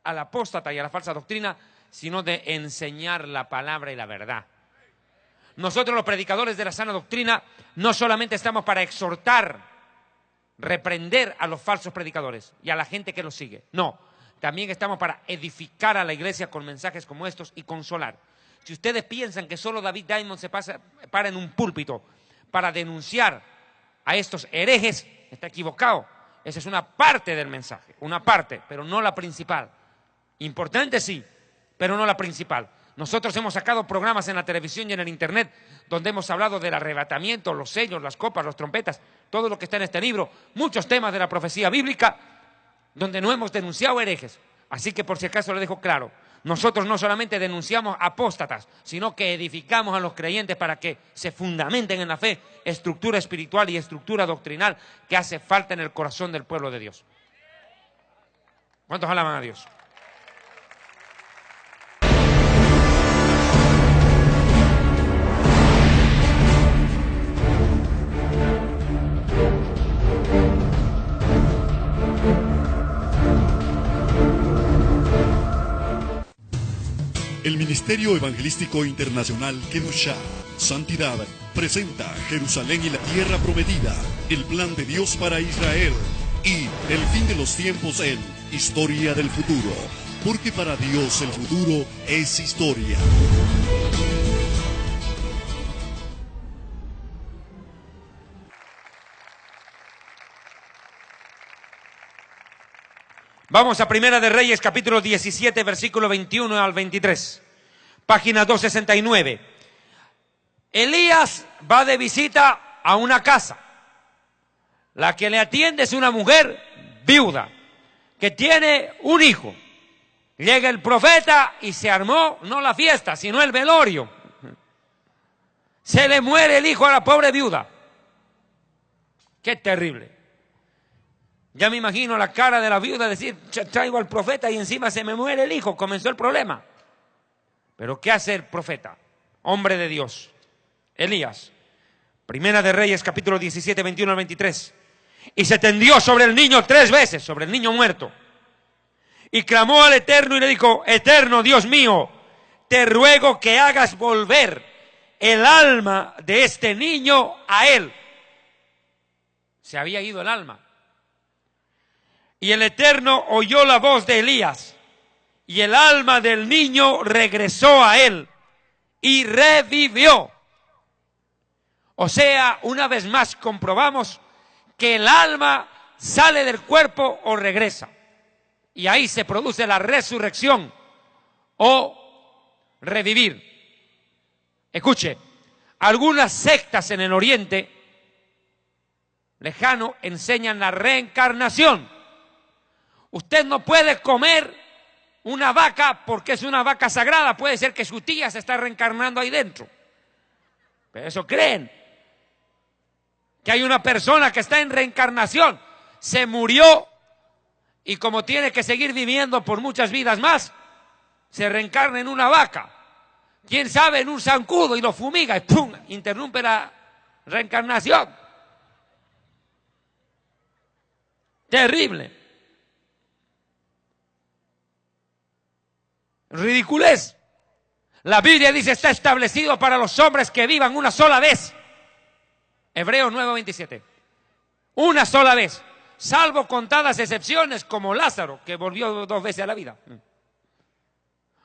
al apóstata y a la falsa doctrina, sino de enseñar la palabra y la verdad. Nosotros los predicadores de la sana doctrina no solamente estamos para exhortar, reprender a los falsos predicadores y a la gente que los sigue. No, también estamos para edificar a la iglesia con mensajes como estos y consolar. Si ustedes piensan que solo David Diamond se para en un púlpito para denunciar a estos herejes, está equivocado. Esa es una parte del mensaje, una parte, pero no la principal. Importante sí, pero no la principal. Nosotros hemos sacado programas en la televisión y en el internet donde hemos hablado del arrebatamiento, los sellos, las copas, las trompetas, todo lo que está en este libro, muchos temas de la profecía bíblica donde no hemos denunciado herejes. Así que por si acaso le dejo claro, nosotros no solamente denunciamos apóstatas, sino que edificamos a los creyentes para que se fundamenten en la fe, estructura espiritual y estructura doctrinal que hace falta en el corazón del pueblo de Dios. ¿Cuántos alaban a Dios? El Ministerio Evangelístico Internacional Kedushá, Santidad, presenta Jerusalén y la Tierra Prometida, el plan de Dios para Israel y el fin de los tiempos en Historia del Futuro, porque para Dios el futuro es historia. Vamos a Primera de Reyes, capítulo 17, versículo 21 al 23. Página 269. Elías va de visita a una casa. La que le atiende es una mujer viuda que tiene un hijo. Llega el profeta y se armó no la fiesta, sino el velorio. Se le muere el hijo a la pobre viuda. Qué terrible. Ya me imagino la cara de la viuda decir, traigo al profeta y encima se me muere el hijo. Comenzó el problema. Pero ¿qué hace el profeta? Hombre de Dios. Elías. Primera de Reyes, capítulo 17, 21 al 23. Y se tendió sobre el niño 3 veces, sobre el niño muerto. Y clamó al Eterno y le dijo, Eterno Dios mío, te ruego que hagas volver el alma de este niño a él. Se había ido el alma. Y el Eterno oyó la voz de Elías, y el alma del niño regresó a él, y revivió. O sea, una vez más comprobamos que el alma sale del cuerpo o regresa. Y ahí se produce la resurrección o revivir. Escuche, algunas sectas en el Oriente lejano enseñan la reencarnación. Usted no puede comer una vaca porque es una vaca sagrada. Puede ser que su tía se está reencarnando ahí dentro. Pero eso creen. Que hay una persona que está en reencarnación. Se murió y como tiene que seguir viviendo por muchas vidas más, se reencarna en una vaca. ¿Quién sabe? En un zancudo y lo fumiga y ¡pum! Interrumpe la reencarnación. Terrible. Ridiculez. La Biblia dice está establecido para los hombres que vivan una sola vez. Hebreos 9:27. Una sola vez. Salvo contadas excepciones como Lázaro, que volvió 2 veces a la vida.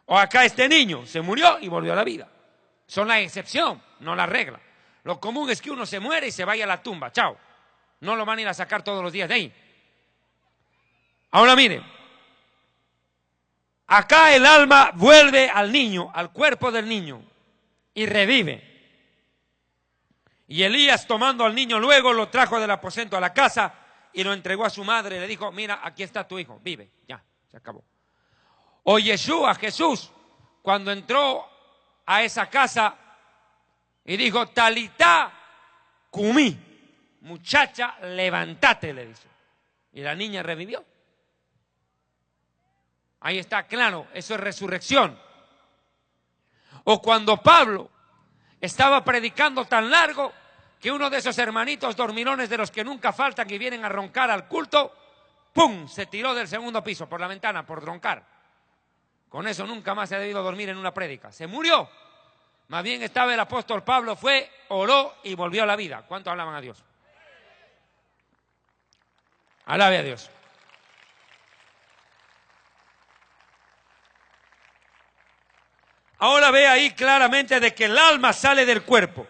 O acá este niño se murió y volvió a la vida. Son la excepción, no la regla. Lo común es que uno se muere y se vaya a la tumba. Chao. No lo van a ir a sacar todos los días de ahí. Ahora miren. Acá el alma vuelve al niño, al cuerpo del niño, y revive. Y Elías, tomando al niño, luego lo trajo del aposento a la casa y lo entregó a su madre y le dijo, mira, aquí está tu hijo, vive, ya, se acabó. O Yeshua, Jesús, cuando entró a esa casa y dijo, Talitá cumí, muchacha, levántate, le dijo. Y la niña revivió. Ahí está claro, eso es resurrección. O cuando Pablo estaba predicando tan largo que uno de esos hermanitos dormilones de los que nunca faltan y vienen a roncar al culto, ¡pum!, se tiró del 2º piso por la ventana por roncar. Con eso nunca más se ha debido dormir en una prédica. Se murió. Más bien estaba el apóstol Pablo, fue, oró y volvió a la vida. ¿Cuántos alaban a Dios? Alabe a Dios. Ahora ve ahí claramente de que el alma sale del cuerpo.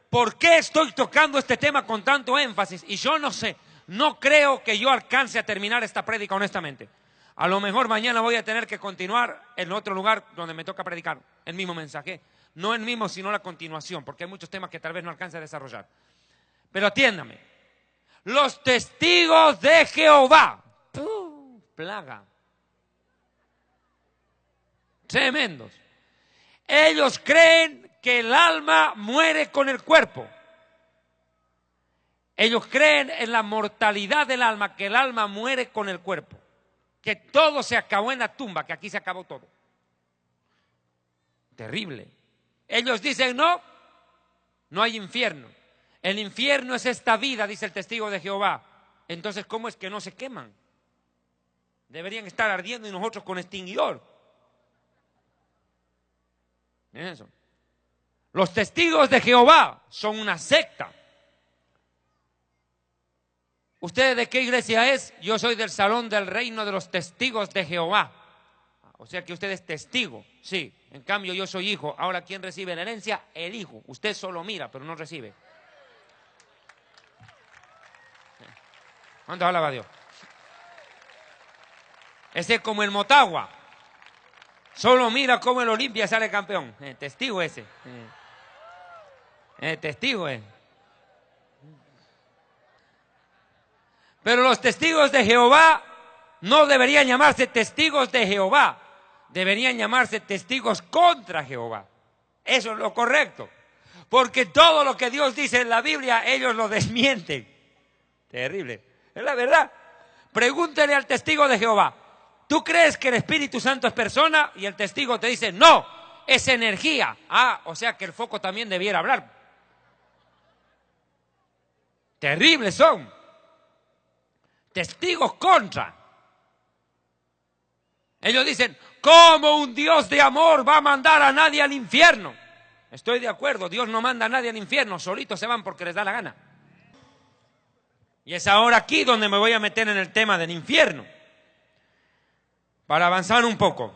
¿Por qué estoy tocando este tema con tanto énfasis? Y yo no sé, no creo que yo alcance a terminar esta prédica honestamente. A lo mejor mañana voy a tener que continuar en otro lugar donde me toca predicar el mismo mensaje. No el mismo, sino la continuación, porque hay muchos temas que tal vez no alcance a desarrollar. Pero atiéndame. Los testigos de Jehová. Plaga. Tremendos. Ellos creen que el alma muere con el cuerpo. Ellos creen en la mortalidad del alma, que el alma muere con el cuerpo. Que todo se acabó en la tumba, que aquí se acabó todo. Terrible. Ellos dicen no, no hay infierno. El infierno es esta vida, dice el testigo de Jehová. Entonces, ¿cómo es que no se queman? Deberían estar ardiendo y nosotros con extinguidor. Eso. Los testigos de Jehová son una secta. ¿Usted de qué iglesia es? Yo soy del Salón del Reino de los Testigos de Jehová. O sea que usted es testigo, sí. En cambio yo soy hijo. Ahora, ¿quién recibe la herencia? El hijo. Usted solo mira, pero no recibe. ¿Cuánto alaba a Dios? Ese es como el Motagua. Solo mira cómo el Olimpia sale campeón. El testigo ese. El testigo es. Pero los testigos de Jehová no deberían llamarse testigos de Jehová. Deberían llamarse testigos contra Jehová. Eso es lo correcto. Porque todo lo que Dios dice en la Biblia, ellos lo desmienten. Terrible. Es la verdad. Pregúntale al testigo de Jehová. ¿Tú crees que el Espíritu Santo es persona? Y el testigo te dice, no, es energía. Ah, o sea que el foco también debiera hablar. Terribles son. Testigos contra. Ellos dicen, ¿cómo un Dios de amor va a mandar a nadie al infierno? Estoy de acuerdo, Dios no manda a nadie al infierno, solitos se van porque les da la gana. Y es ahora aquí donde me voy a meter en el tema del infierno. Para avanzar un poco.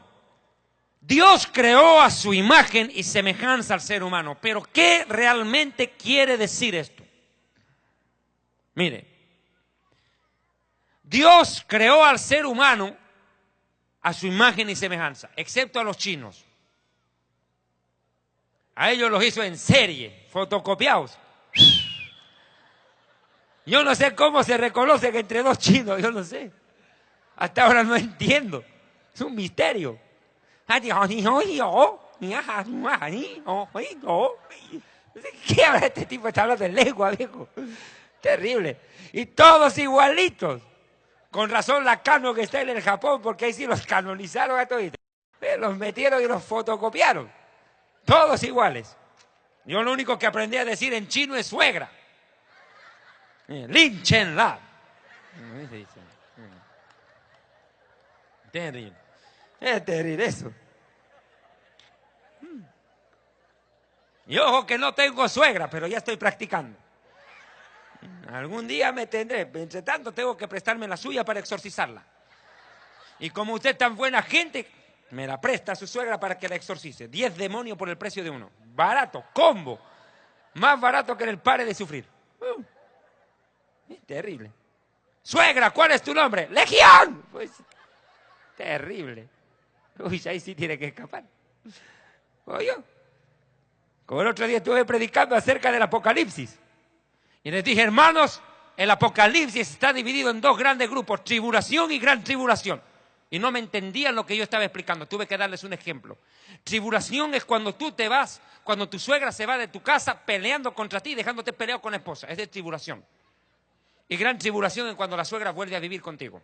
Dios creó a su imagen y semejanza al ser humano. Pero ¿qué realmente quiere decir esto? Mire, Dios creó al ser humano a su imagen y semejanza, excepto a los chinos. A ellos los hizo en serie, fotocopiados. Yo no sé cómo se reconoce que entre dos chinos, yo no sé. Hasta ahora no entiendo. Es un misterio. ¿Qué habla este tipo? Está hablando en lengua, viejo. Terrible. Y todos igualitos. Con razón la canon que está en el Japón, porque ahí sí los canonizaron a todos. Los metieron y los fotocopiaron. Todos iguales. Yo lo único que aprendí a decir en chino es suegra. Lin Chen La. Terrible. Es terrible eso. Y ojo que no tengo suegra, pero ya estoy practicando. Algún día me tendré. Entre tanto tengo que prestarme la suya para exorcizarla. Y como usted es tan buena gente, me la presta a su suegra para que la exorcice. 10 demonios por el precio de uno. Barato, combo. Más barato que en el Pare de Sufrir. Es terrible. Suegra, ¿cuál es tu nombre? ¡Legión! Pues, terrible. Uy, ahí sí tiene que escapar. Oye, como el otro día estuve predicando acerca del Apocalipsis. Y les dije, hermanos, el Apocalipsis está dividido en dos grandes grupos, tribulación y gran tribulación. Y no me entendían lo que yo estaba explicando, tuve que darles un ejemplo. Tribulación es cuando tú te vas, cuando tu suegra se va de tu casa peleando contra ti, dejándote peleado con la esposa, es de tribulación. Y gran tribulación es cuando la suegra vuelve a vivir contigo.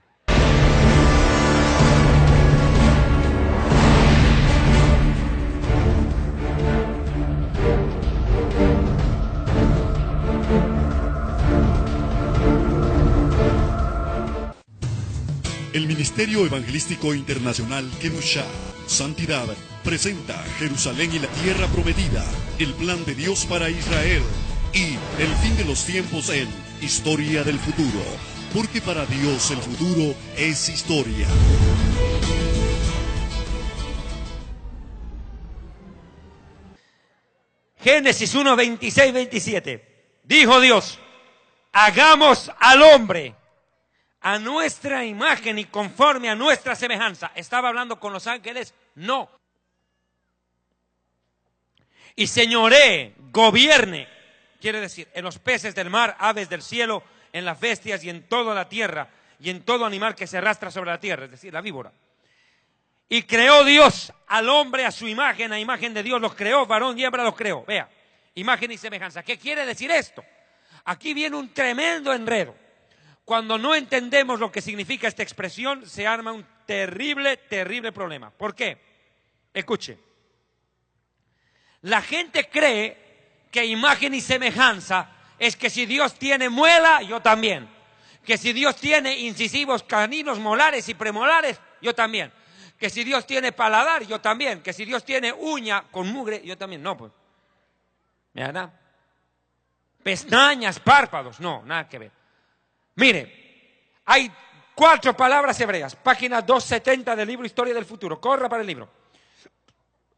El Ministerio Evangelístico Internacional Kedushá, Santidad, presenta Jerusalén y la Tierra Prometida, el plan de Dios para Israel y el fin de los tiempos en Historia del Futuro, porque para Dios el futuro es historia. Génesis 1, 26, 27. Dijo Dios, hagamos al hombre a nuestra imagen y conforme a nuestra semejanza. ¿Estaba hablando con los ángeles? No. Y señoree, gobierne, quiere decir, en los peces del mar, aves del cielo, en las bestias y en toda la tierra, y en todo animal que se arrastra sobre la tierra, es decir, la víbora. Y creó Dios al hombre a su imagen, a imagen de Dios los creó, varón y hembra los creó. Vea, imagen y semejanza. ¿Qué quiere decir esto? Aquí viene un tremendo enredo. Cuando no entendemos lo que significa esta expresión, se arma un terrible, terrible problema. ¿Por qué? Escuche. La gente cree que imagen y semejanza es que si Dios tiene muela, yo también. Que si Dios tiene incisivos, caninos, molares y premolares, yo también. Que si Dios tiene paladar, yo también. Que si Dios tiene uña con mugre, yo también. No, pues. ¿Verdad? Pestañas, párpados, no, nada que ver. Mire, hay 4 palabras hebreas, página 270 del libro Historia del Futuro. Corra para el libro.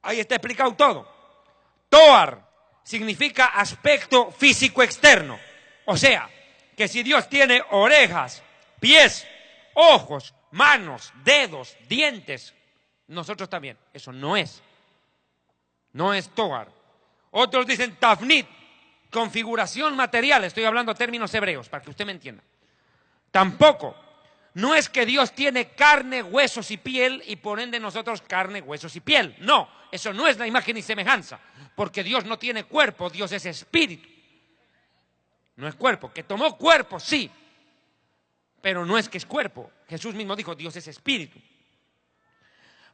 Ahí está explicado todo. Toar significa aspecto físico externo. O sea, que si Dios tiene orejas, pies, ojos, manos, dedos, dientes, nosotros también. Eso no es Togar. Otros dicen tafnit, configuración material. Estoy hablando términos hebreos para que usted me entienda. Tampoco. No es que Dios tiene carne, huesos y piel y por ende nosotros carne, huesos y piel. No, eso no es la imagen y semejanza. Porque Dios no tiene cuerpo, Dios es espíritu. No es cuerpo. Que tomó cuerpo, sí. Pero no es que es cuerpo. Jesús mismo dijo, Dios es espíritu.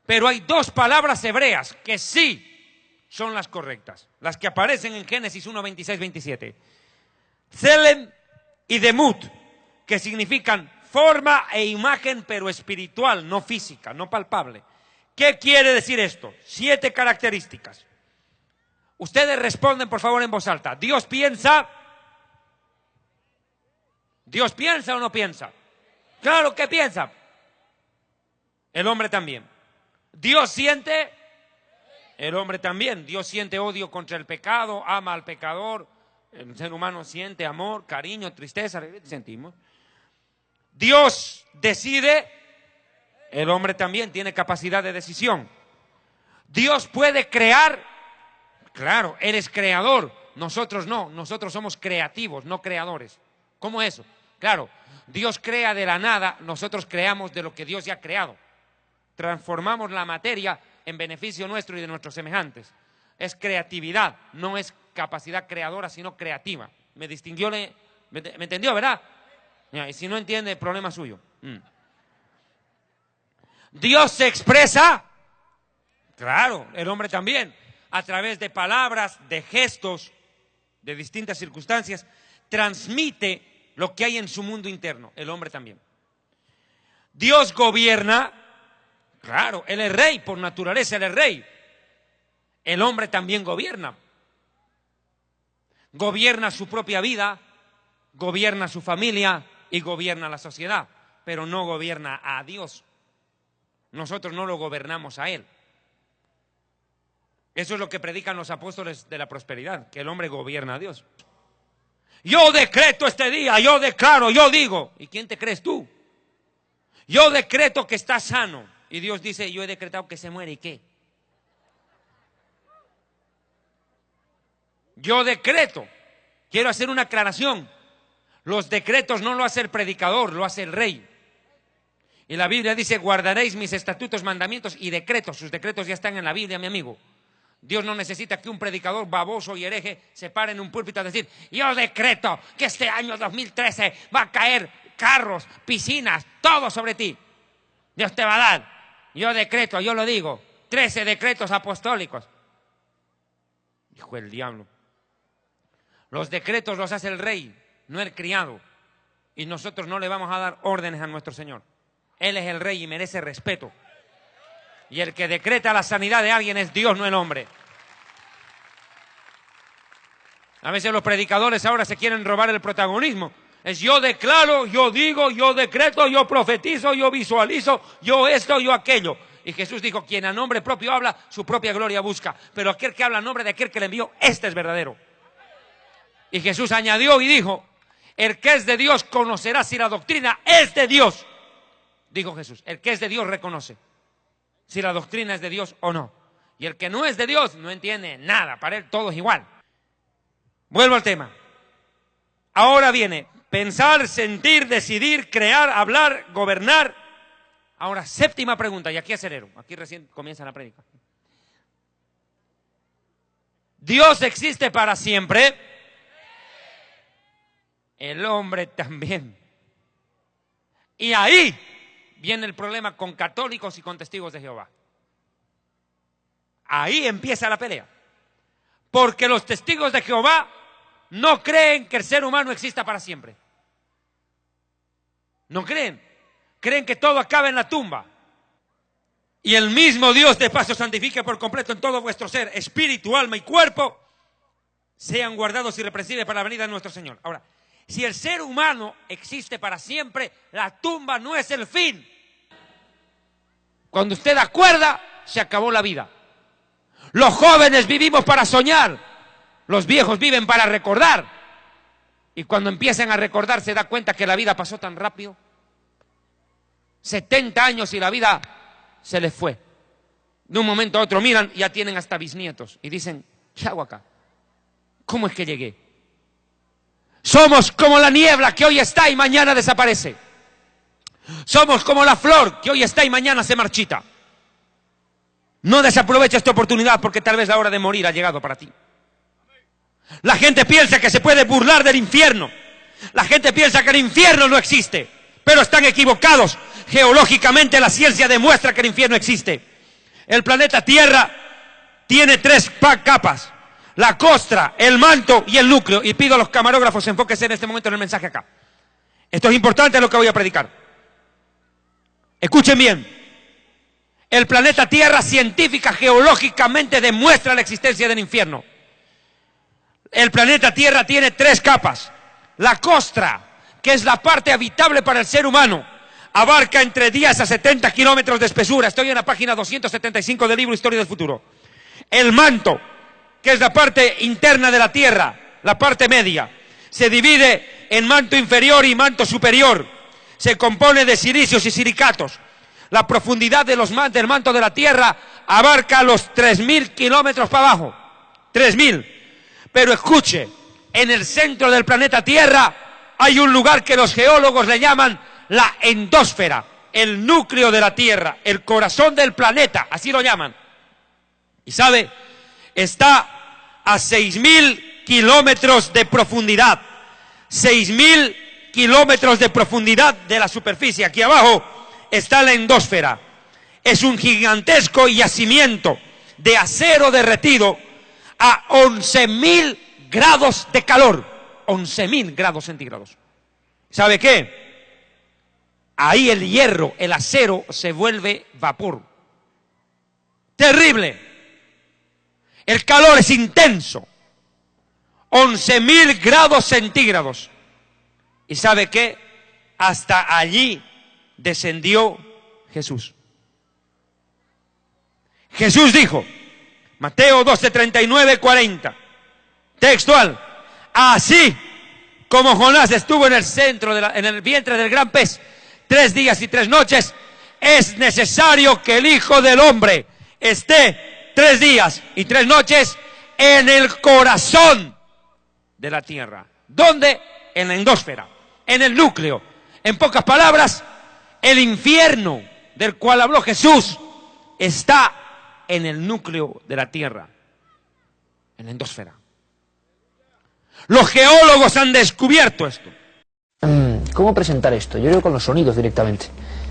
Pero hay dos palabras hebreas que sí son las correctas. Las que aparecen en Génesis 1, 26, 27. Tselem y Demut, que significan forma e imagen, pero espiritual, no física, no palpable. ¿Qué quiere decir esto? 7 características. Ustedes responden, por favor, en voz alta. ¿Dios piensa? ¿Dios piensa o no piensa? Claro que piensa. El hombre también. ¿Dios siente? El hombre también. Dios siente odio contra el pecado, ama al pecador. El ser humano siente amor, cariño, tristeza, sentimos. Dios decide, el hombre también tiene capacidad de decisión. Dios puede crear, claro, Él es creador, nosotros no, nosotros somos creativos, no creadores. ¿Cómo es eso? Claro, Dios crea de la nada, nosotros creamos de lo que Dios ya ha creado. Transformamos la materia en beneficio nuestro y de nuestros semejantes. Es creatividad, no es capacidad creadora, sino creativa. ¿Me distinguió? ¿Me entendió, verdad? Y si no entiende, problema suyo. Dios se expresa, claro, el hombre también, a través de palabras, de gestos, de distintas circunstancias, transmite lo que hay en su mundo interno, el hombre también. Dios gobierna, claro, Él es rey, por naturaleza Él es rey. El hombre también gobierna. Gobierna su propia vida, gobierna su familia y gobierna la sociedad, pero no gobierna a Dios. Nosotros no lo gobernamos a Él. Eso es lo que predican los apóstoles de la prosperidad, que el hombre gobierna a Dios. Yo decreto este día, yo declaro, yo digo. ¿Y quién te crees tú? Yo decreto que está sano. Y Dios dice, yo he decretado que se muere, ¿y qué? Yo decreto. Quiero hacer una aclaración. Los decretos no lo hace el predicador, lo hace el rey. Y la Biblia dice, guardaréis mis estatutos, mandamientos y decretos. Sus decretos ya están en la Biblia, mi amigo. Dios no necesita que un predicador baboso y hereje se pare en un púlpito a decir, yo decreto que este año 2013 va a caer carros, piscinas, todo sobre ti. Dios te va a dar. Yo decreto, yo lo digo. 13 decretos apostólicos. Hijo del diablo. Los decretos los hace el rey, no el criado. Y nosotros no le vamos a dar órdenes a nuestro Señor. Él es el rey y merece respeto. Y el que decreta la sanidad de alguien es Dios, no el hombre. A veces los predicadores ahora se quieren robar el protagonismo. Es yo declaro, yo digo, yo decreto, yo profetizo, yo visualizo, yo esto, yo aquello. Y Jesús dijo, quien a nombre propio habla, su propia gloria busca. Pero aquel que habla a nombre de aquel que le envió, este es verdadero. Y Jesús añadió y dijo, el que es de Dios conocerá si la doctrina es de Dios. Dijo Jesús, el que es de Dios reconoce si la doctrina es de Dios o no. Y el que no es de Dios no entiende nada, para él todo es igual. Vuelvo al tema. Ahora viene pensar, sentir, decidir, crear, hablar, gobernar. Ahora, séptima pregunta, y aquí acelero, aquí recién comienza la prédica. ¿Dios existe para siempre? El hombre también. Y ahí viene el problema con católicos y con testigos de Jehová. Ahí empieza la pelea. Porque los testigos de Jehová no creen que el ser humano exista para siempre. No creen. Creen que todo acaba en la tumba. Y el mismo Dios de paso santifique por completo en todo vuestro ser, espíritu, alma y cuerpo, sean guardados irreprensibles para la venida de nuestro Señor. Ahora, si el ser humano existe para siempre, la tumba no es el fin. Cuando usted acuerda, se acabó la vida. Los jóvenes vivimos para soñar, los viejos viven para recordar. Y cuando empiezan a recordar se da cuenta que la vida pasó tan rápido. 70 años y la vida se les fue. De un momento a otro miran y ya tienen hasta bisnietos. Y dicen, ¿qué hago acá? ¿Cómo es que llegué? Somos como la niebla que hoy está y mañana desaparece. Somos como la flor que hoy está y mañana se marchita. No desaprovecha esta oportunidad porque tal vez la hora de morir ha llegado para ti. La gente piensa que se puede burlar del infierno. La gente piensa que el infierno no existe, pero están equivocados. Geológicamente la ciencia demuestra que el infierno existe. El planeta Tierra tiene 3 capas: la costra, el manto y el núcleo. Y pido a los camarógrafos enfóquense en este momento en el mensaje acá. Esto es importante lo que voy a predicar. Escuchen bien. El planeta Tierra científica, geológicamente demuestra la existencia del infierno. El planeta Tierra tiene 3 capas. La costra, que es la parte habitable para el ser humano, abarca entre 10 a 70 kilómetros de espesura. Estoy en la página 275 del libro Historia del Futuro. El manto, que es la parte interna de la Tierra, la parte media, se divide en manto inferior y manto superior. Se compone de silicios y silicatos. La profundidad del manto de la Tierra abarca los 3.000 kilómetros para abajo. 3.000. Pero escuche, en el centro del planeta Tierra hay un lugar que los geólogos le llaman la endósfera, el núcleo de la Tierra, el corazón del planeta, así lo llaman. Y sabe, está a 6.000 kilómetros de profundidad. 6.000 kilómetros de profundidad de la superficie. Aquí abajo está la endósfera. Es un gigantesco yacimiento de acero derretido a 11.000 grados de calor. 11.000 grados centígrados. ¿Sabe qué? Ahí el hierro, el acero, se vuelve vapor. Terrible. El calor es intenso. 11.000 grados centígrados. ¿Y sabe qué? Hasta allí descendió Jesús. Jesús dijo, Mateo 12, 39, 40, textual: así como Jonás estuvo en el centro, en el vientre del gran pez 3 días y 3 noches, es necesario que el Hijo del Hombre esté 3 días y 3 noches en el corazón de la tierra. ¿Dónde? En la endósfera, en el núcleo. En pocas palabras, el infierno del cual habló Jesús está en el núcleo de la tierra, en la endósfera. Los geólogos han descubierto esto. ¿Cómo presentar esto? Yo creo con los sonidos directamente.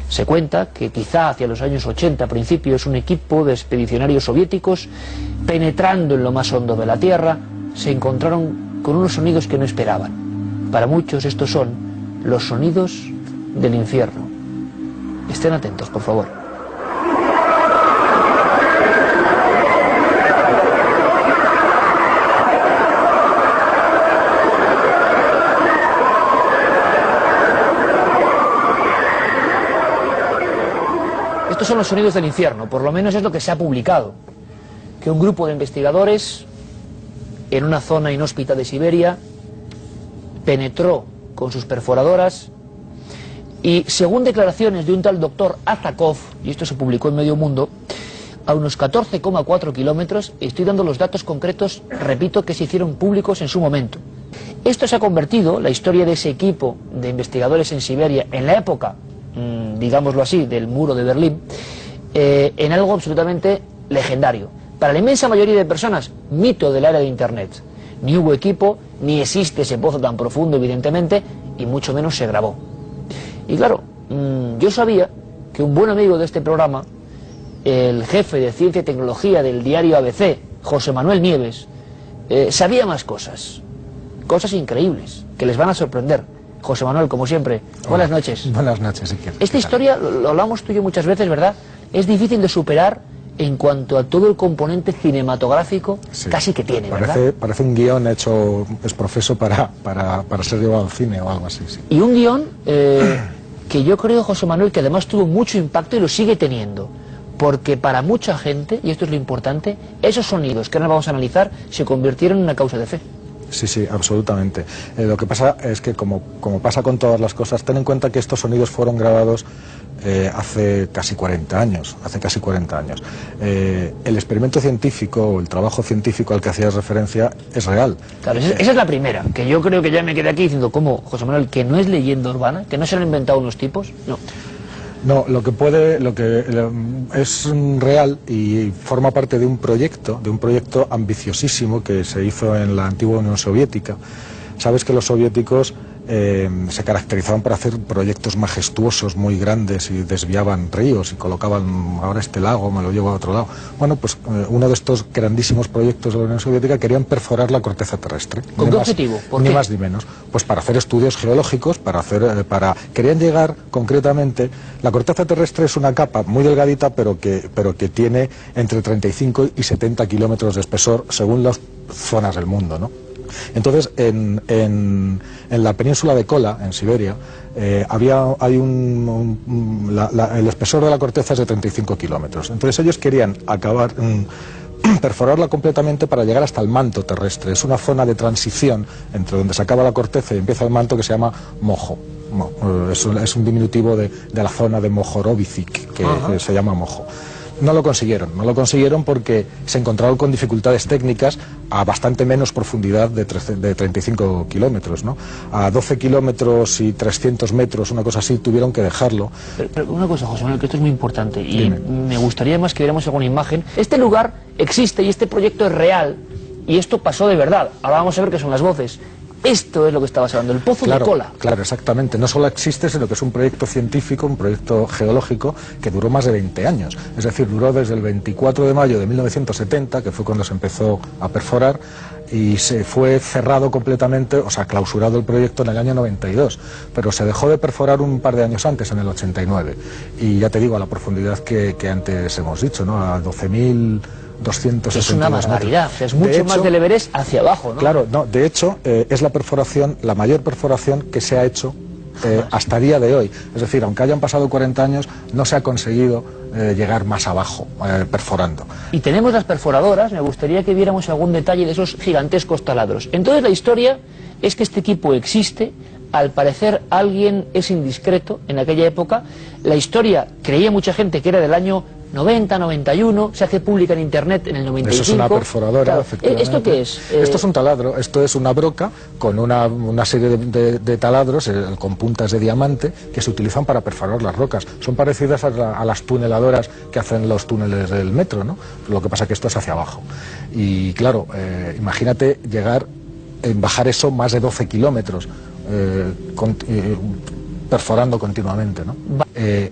Se cuenta que quizá hacia los años 80, principios, un equipo de expedicionarios soviéticos, penetrando en lo más hondo de la Tierra, se encontraron con unos sonidos que no esperaban. Para muchos estos son los sonidos del infierno. Estén atentos, por favor. Estos son los sonidos del infierno, por lo menos es lo que se ha publicado. Que un grupo de investigadores en una zona inhóspita de Siberia penetró con sus perforadoras y, según declaraciones de un tal doctor Azakov, y esto se publicó en Medio Mundo, a unos 14,4 kilómetros, estoy dando los datos concretos, repito, que se hicieron públicos en su momento. Esto se ha convertido, la historia de ese equipo de investigadores en Siberia, en la época, digámoslo así, del muro de Berlín, en algo absolutamente legendario. Para la inmensa mayoría de personas, mito del área de Internet. Ni hubo equipo, ni existe ese pozo tan profundo, evidentemente, y mucho menos se grabó. Y claro, yo sabía que un buen amigo de este programa, el jefe de Ciencia y Tecnología del diario ABC, José Manuel Nieves, sabía más cosas. Cosas increíbles, que les van a sorprender. José Manuel, como siempre, buenas noches. Buenas noches, Iker. Esta historia, lo hablamos tú y yo muchas veces, ¿verdad? Es difícil de superar en cuanto a todo el componente cinematográfico, sí, casi que tiene, ¿verdad? Parece un guión hecho, es profeso para ser llevado al cine o algo así, sí. Y un guión que yo creo, José Manuel, que además tuvo mucho impacto y lo sigue teniendo. Porque para mucha gente, y esto es lo importante, esos sonidos que ahora vamos a analizar se convirtieron en una causa de fe. Sí, sí, absolutamente. Lo que pasa es que, como pasa con todas las cosas, ten en cuenta que estos sonidos fueron grabados hace casi 40 años. El experimento científico o el trabajo científico al que hacías referencia es real. Claro, esa es la primera, que yo creo que ya me quedé aquí diciendo, ¿cómo, José Manuel, que no es leyenda urbana? ¿Que no se lo han inventado unos tipos? No. No, lo que es real y forma parte de un proyecto ambiciosísimo que se hizo en la antigua Unión Soviética. Sabes que los soviéticos se caracterizaban por hacer proyectos majestuosos, muy grandes, y desviaban ríos y colocaban, ahora este lago me lo llevo a otro lado. Bueno, pues uno de estos grandísimos proyectos de la Unión Soviética querían perforar la corteza terrestre. ¿Con qué objetivo? Ni más ni menos. Pues para hacer estudios geológicos, querían llegar concretamente. La corteza terrestre es una capa muy delgadita, pero que tiene entre 35 y 70 kilómetros de espesor según las zonas del mundo, ¿no? Entonces, en la península de Kola, en Siberia, el espesor de la corteza es de 35 kilómetros. Entonces ellos querían perforarla completamente para llegar hasta el manto terrestre. Es una zona de transición entre donde se acaba la corteza y empieza el manto, que se llama Mojo. Es un diminutivo de la zona de Mohorovicic, que se llama Mojo. No lo consiguieron porque se encontraron con dificultades técnicas a bastante menos profundidad de 35 kilómetros, ¿no? A 12 kilómetros y 300 metros, una cosa así, tuvieron que dejarlo. Pero una cosa, José Manuel, que esto es muy importante, y Dime. me gustaría más que viéramos alguna imagen. Este lugar existe y este proyecto es real, y esto pasó de verdad. Ahora vamos a ver qué son las voces. Esto es lo que estabas hablando, el pozo de Kola. Claro, exactamente. No solo existe, sino que es un proyecto científico, un proyecto geológico que duró más de 20 años. Es decir, duró desde el 24 de mayo de 1970, que fue cuando se empezó a perforar, y se fue cerrado completamente, o sea, clausurado el proyecto en el año 92. Pero se dejó de perforar un par de años antes, en el 89. Y ya te digo, a la profundidad que antes hemos dicho, ¿no? A 12.260 es una barbaridad, metros. Es mucho más del Everest hacia abajo, ¿no? Claro, no, de hecho, es la mayor perforación que se ha hecho hasta el día de hoy. Es decir, aunque hayan pasado 40 años, no se ha conseguido llegar más abajo, perforando. Y tenemos las perforadoras, me gustaría que viéramos algún detalle de esos gigantescos taladros. Entonces la historia es que este equipo existe, al parecer alguien es indiscreto en aquella época. La historia, creía mucha gente que era del año 90, 91, se hace pública en internet en el 95. Eso es una perforadora, claro. efectivamente. ¿Esto qué es? Esto es un taladro, esto es una broca con una serie de taladros con puntas de diamante que se utilizan para perforar las rocas. Son parecidas a las tuneladoras que hacen los túneles del metro, ¿no? Lo que pasa es que esto es hacia abajo. Y claro, imagínate bajar eso más de 12 kilómetros. Perforando continuamente, ¿no?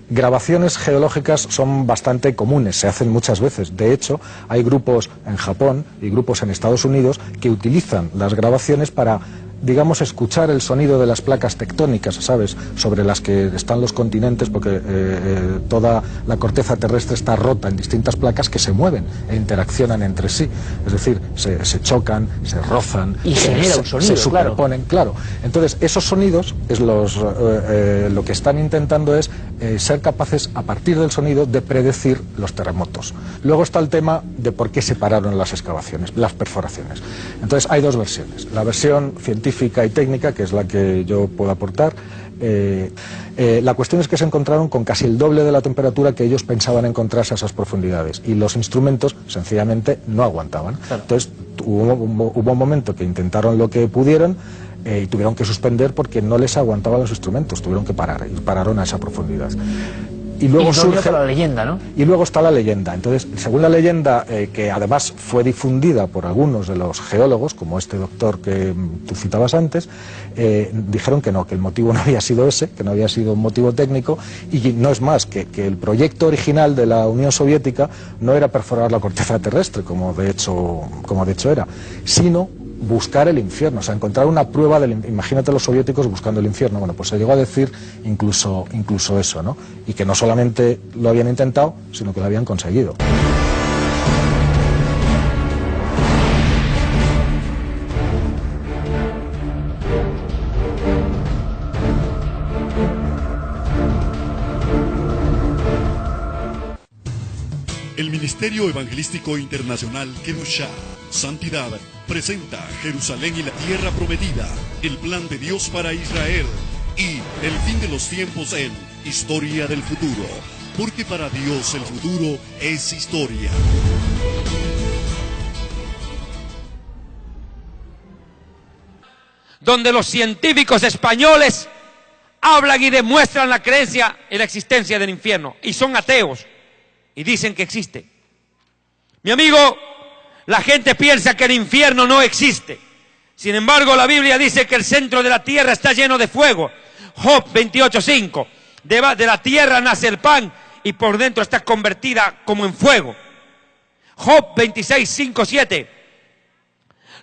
Grabaciones geológicas son bastante comunes, se hacen muchas veces. De hecho, hay grupos en Japón y grupos en Estados Unidos que utilizan las grabaciones para, digamos, escuchar el sonido de las placas tectónicas, ¿sabes?, sobre las que están los continentes, porque toda la corteza terrestre está rota en distintas placas que se mueven e interaccionan entre sí. Es decir, se chocan, se rozan, y genera un sonido, se superponen, claro. Entonces, esos sonidos es lo que están intentando es ser capaces, a partir del sonido, de predecir los terremotos. Luego está el tema de por qué se pararon las excavaciones, las perforaciones. Entonces, hay dos versiones. La versión científica y técnica, que es la que yo puedo aportar. La cuestión es que se encontraron con casi el doble de la temperatura que ellos pensaban encontrarse a esas profundidades, y los instrumentos sencillamente no aguantaban. Claro. Entonces hubo un momento que intentaron lo que pudieron y tuvieron que suspender porque no les aguantaban los instrumentos, tuvieron que parar, y pararon a esa profundidad. Y luego surge la leyenda, ¿no? Y luego está la leyenda. Entonces, según la leyenda, que además fue difundida por algunos de los geólogos, como este doctor que tú citabas antes, dijeron que no, que el motivo no había sido ese, que no había sido un motivo técnico, y no es más, que el proyecto original de la Unión Soviética no era perforar la corteza terrestre, como de hecho era, sino buscar el infierno, o sea, encontrar una prueba imagínate los soviéticos buscando el infierno. Bueno, pues se llegó a decir incluso eso, ¿no? Y que no solamente lo habían intentado, sino que lo habían conseguido. El Ministerio Evangelístico Internacional Kedushá, Santidad, presenta Jerusalén y la Tierra Prometida, el plan de Dios para Israel y el fin de los tiempos en Historia del Futuro, porque para Dios el futuro es historia. Donde los científicos españoles hablan y demuestran la creencia en la existencia del infierno, y son ateos, y dicen que existe. Mi amigo, la gente piensa que el infierno no existe. Sin embargo, la Biblia dice que el centro de la tierra está lleno de fuego. Job 28:5. De la tierra nace el pan y por dentro está convertida como en fuego. Job 26:5-7.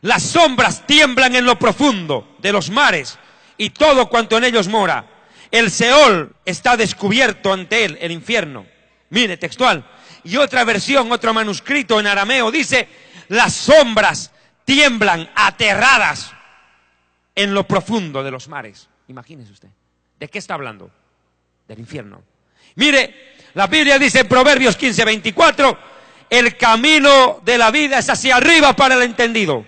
Las sombras tiemblan en lo profundo de los mares y todo cuanto en ellos mora. El Seol está descubierto ante él, el infierno. Mire, textual. Y otra versión, otro manuscrito en arameo dice: las sombras tiemblan aterradas en lo profundo de los mares. Imagínese usted. ¿De qué está hablando? Del infierno. Mire, la Biblia dice en Proverbios 15:24, el camino de la vida es hacia arriba para el entendido,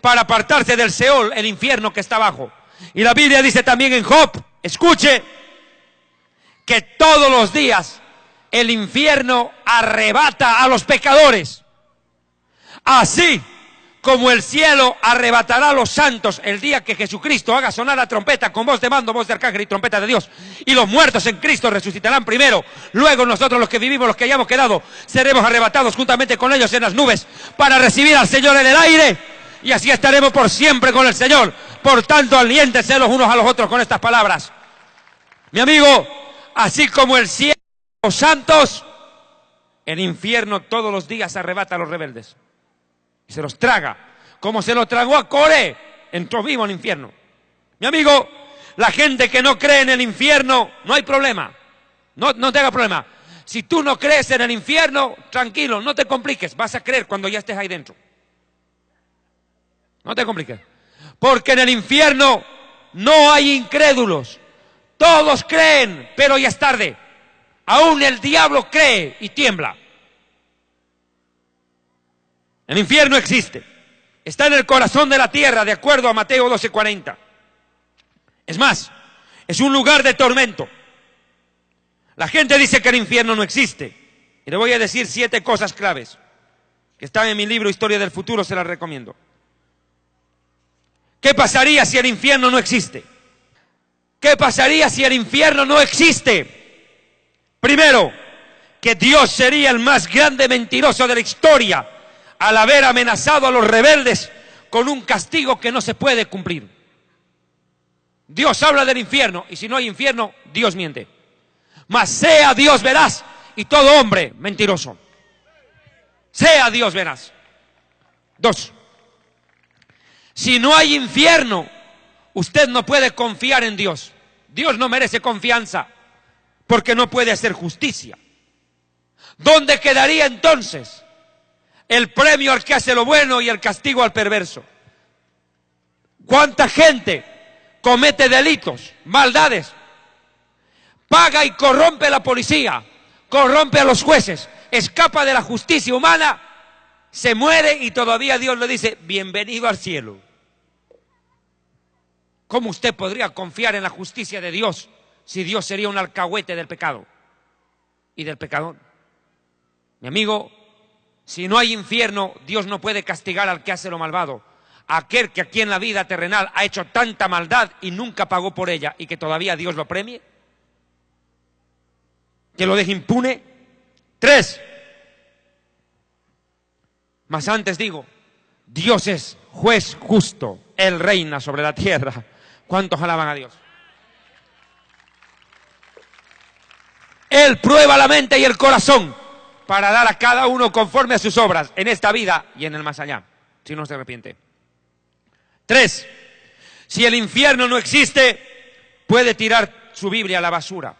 para apartarse del Seol, el infierno que está abajo. Y la Biblia dice también en Job, escuche, que todos los días el infierno arrebata a los pecadores. Así como el cielo arrebatará a los santos el día que Jesucristo haga sonar la trompeta con voz de mando, voz de arcángel y trompeta de Dios, y los muertos en Cristo resucitarán primero, luego nosotros los que vivimos, los que hayamos quedado, seremos arrebatados juntamente con ellos en las nubes para recibir al Señor en el aire, y así estaremos por siempre con el Señor. Por tanto, aliéntense los unos a los otros con estas palabras. Mi amigo, así como el cielo a los santos, el infierno todos los días arrebata a los rebeldes. Se los traga, como se lo tragó a Coré, entró vivo al infierno. Mi amigo, la gente que no cree en el infierno, no hay problema, no te haga problema. Si tú no crees en el infierno, tranquilo, no te compliques, vas a creer cuando ya estés ahí dentro. No te compliques, porque en el infierno no hay incrédulos, todos creen, pero ya es tarde. Aún el diablo cree y tiembla. El infierno existe. Está en el corazón de la tierra, de acuerdo a Mateo 12:40. Es más, es un lugar de tormento. La gente dice que el infierno no existe. Y le voy a decir 7 cosas claves que están en mi libro Historia del Futuro, se las recomiendo. ¿Qué pasaría si el infierno no existe? ¿Qué pasaría si el infierno no existe? Primero, que Dios sería el más grande mentiroso de la historia al haber amenazado a los rebeldes con un castigo que no se puede cumplir. Dios habla del infierno, y si no hay infierno, Dios miente. Mas sea Dios veraz y todo hombre mentiroso. Sea Dios veraz. 2. Si no hay infierno, usted no puede confiar en Dios. Dios no merece confianza porque no puede hacer justicia. ¿Dónde quedaría entonces el premio al que hace lo bueno y el castigo al perverso? ¿Cuánta gente comete delitos, maldades, paga y corrompe a la policía, corrompe a los jueces, escapa de la justicia humana, se muere y todavía Dios le dice, bienvenido al cielo? ¿Cómo usted podría confiar en la justicia de Dios si Dios sería un alcahuete del pecado y del pecador? Mi amigo, si no hay infierno, Dios no puede castigar al que hace lo malvado. Aquel que aquí en la vida terrenal ha hecho tanta maldad y nunca pagó por ella, y que todavía Dios lo premie, que lo deje impune. 3. Mas antes digo, Dios es juez justo, Él reina sobre la tierra. ¿Cuántos alaban a Dios? Él prueba la mente y el corazón para dar a cada uno conforme a sus obras en esta vida y en el más allá, si no se arrepiente. 3. Si el infierno no existe, puede tirar su Biblia a la basura,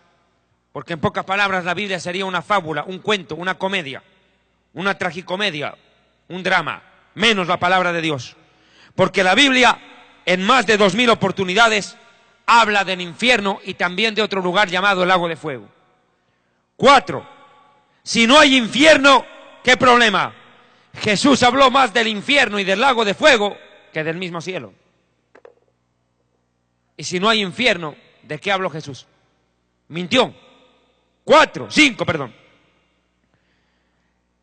porque en pocas palabras la Biblia sería una fábula, un cuento, una comedia, una tragicomedia, un drama, menos la palabra de Dios. Porque la Biblia, en más de 2000 oportunidades, habla del infierno y también de otro lugar llamado el lago de fuego. 4. Si no hay infierno, ¿qué problema? Jesús habló más del infierno y del lago de fuego que del mismo cielo. Y si no hay infierno, ¿De qué habló Jesús? Mintió. 4, 5, perdón.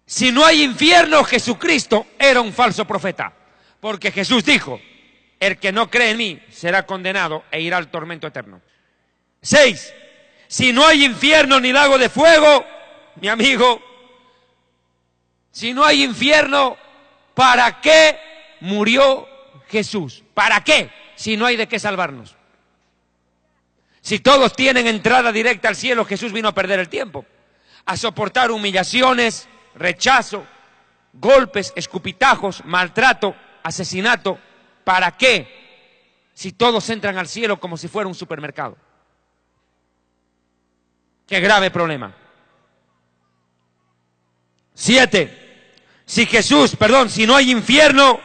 Si no hay infierno, Jesucristo era un falso profeta. Porque Jesús dijo, el que no cree en mí será condenado e irá al tormento eterno. 6. Si no hay infierno ni lago de fuego, mi amigo, si no hay infierno, ¿para qué murió Jesús? ¿Para qué? Si no hay de qué salvarnos. Si todos tienen entrada directa al cielo, Jesús vino a perder el tiempo, a soportar humillaciones, rechazo, golpes, escupitajos, maltrato, asesinato. ¿Para qué? Si todos entran al cielo como si fuera un supermercado. Qué grave problema. 7. Si no hay infierno,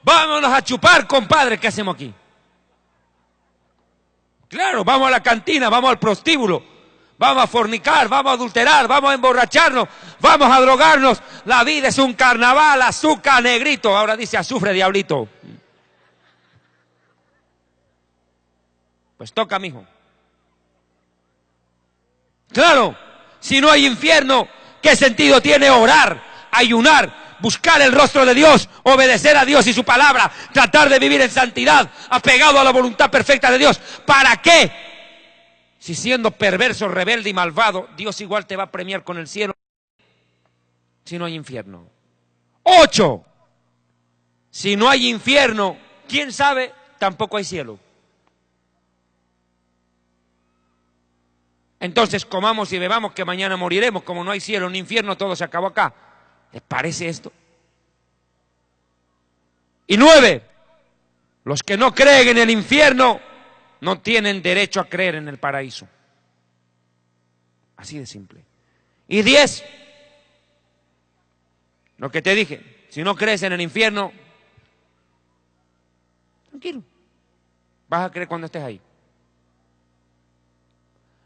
vámonos a chupar, compadre, ¿qué hacemos aquí? Claro, vamos a la cantina, vamos al prostíbulo, vamos a fornicar, vamos a adulterar, vamos a emborracharnos, vamos a drogarnos. La vida es un carnaval, azúcar, negrito. Ahora dice azufre, diablito. Pues toca, mijo. Claro, si no hay infierno, ¿qué sentido tiene orar, ayunar, buscar el rostro de Dios, obedecer a Dios y su palabra, tratar de vivir en santidad, apegado a la voluntad perfecta de Dios? ¿Para qué? Si siendo perverso, rebelde y malvado, Dios igual te va a premiar con el cielo si no hay infierno. 8. Si no hay infierno, ¿quién sabe? Tampoco hay cielo. Entonces comamos y bebamos que mañana moriremos. Como no hay cielo ni infierno, todo se acabó acá. ¿Les parece esto? Y 9. Los que no creen en el infierno no tienen derecho a creer en el paraíso. Así de simple. Y 10. Lo que te dije, si no crees en el infierno, tranquilo, vas a creer cuando estés ahí.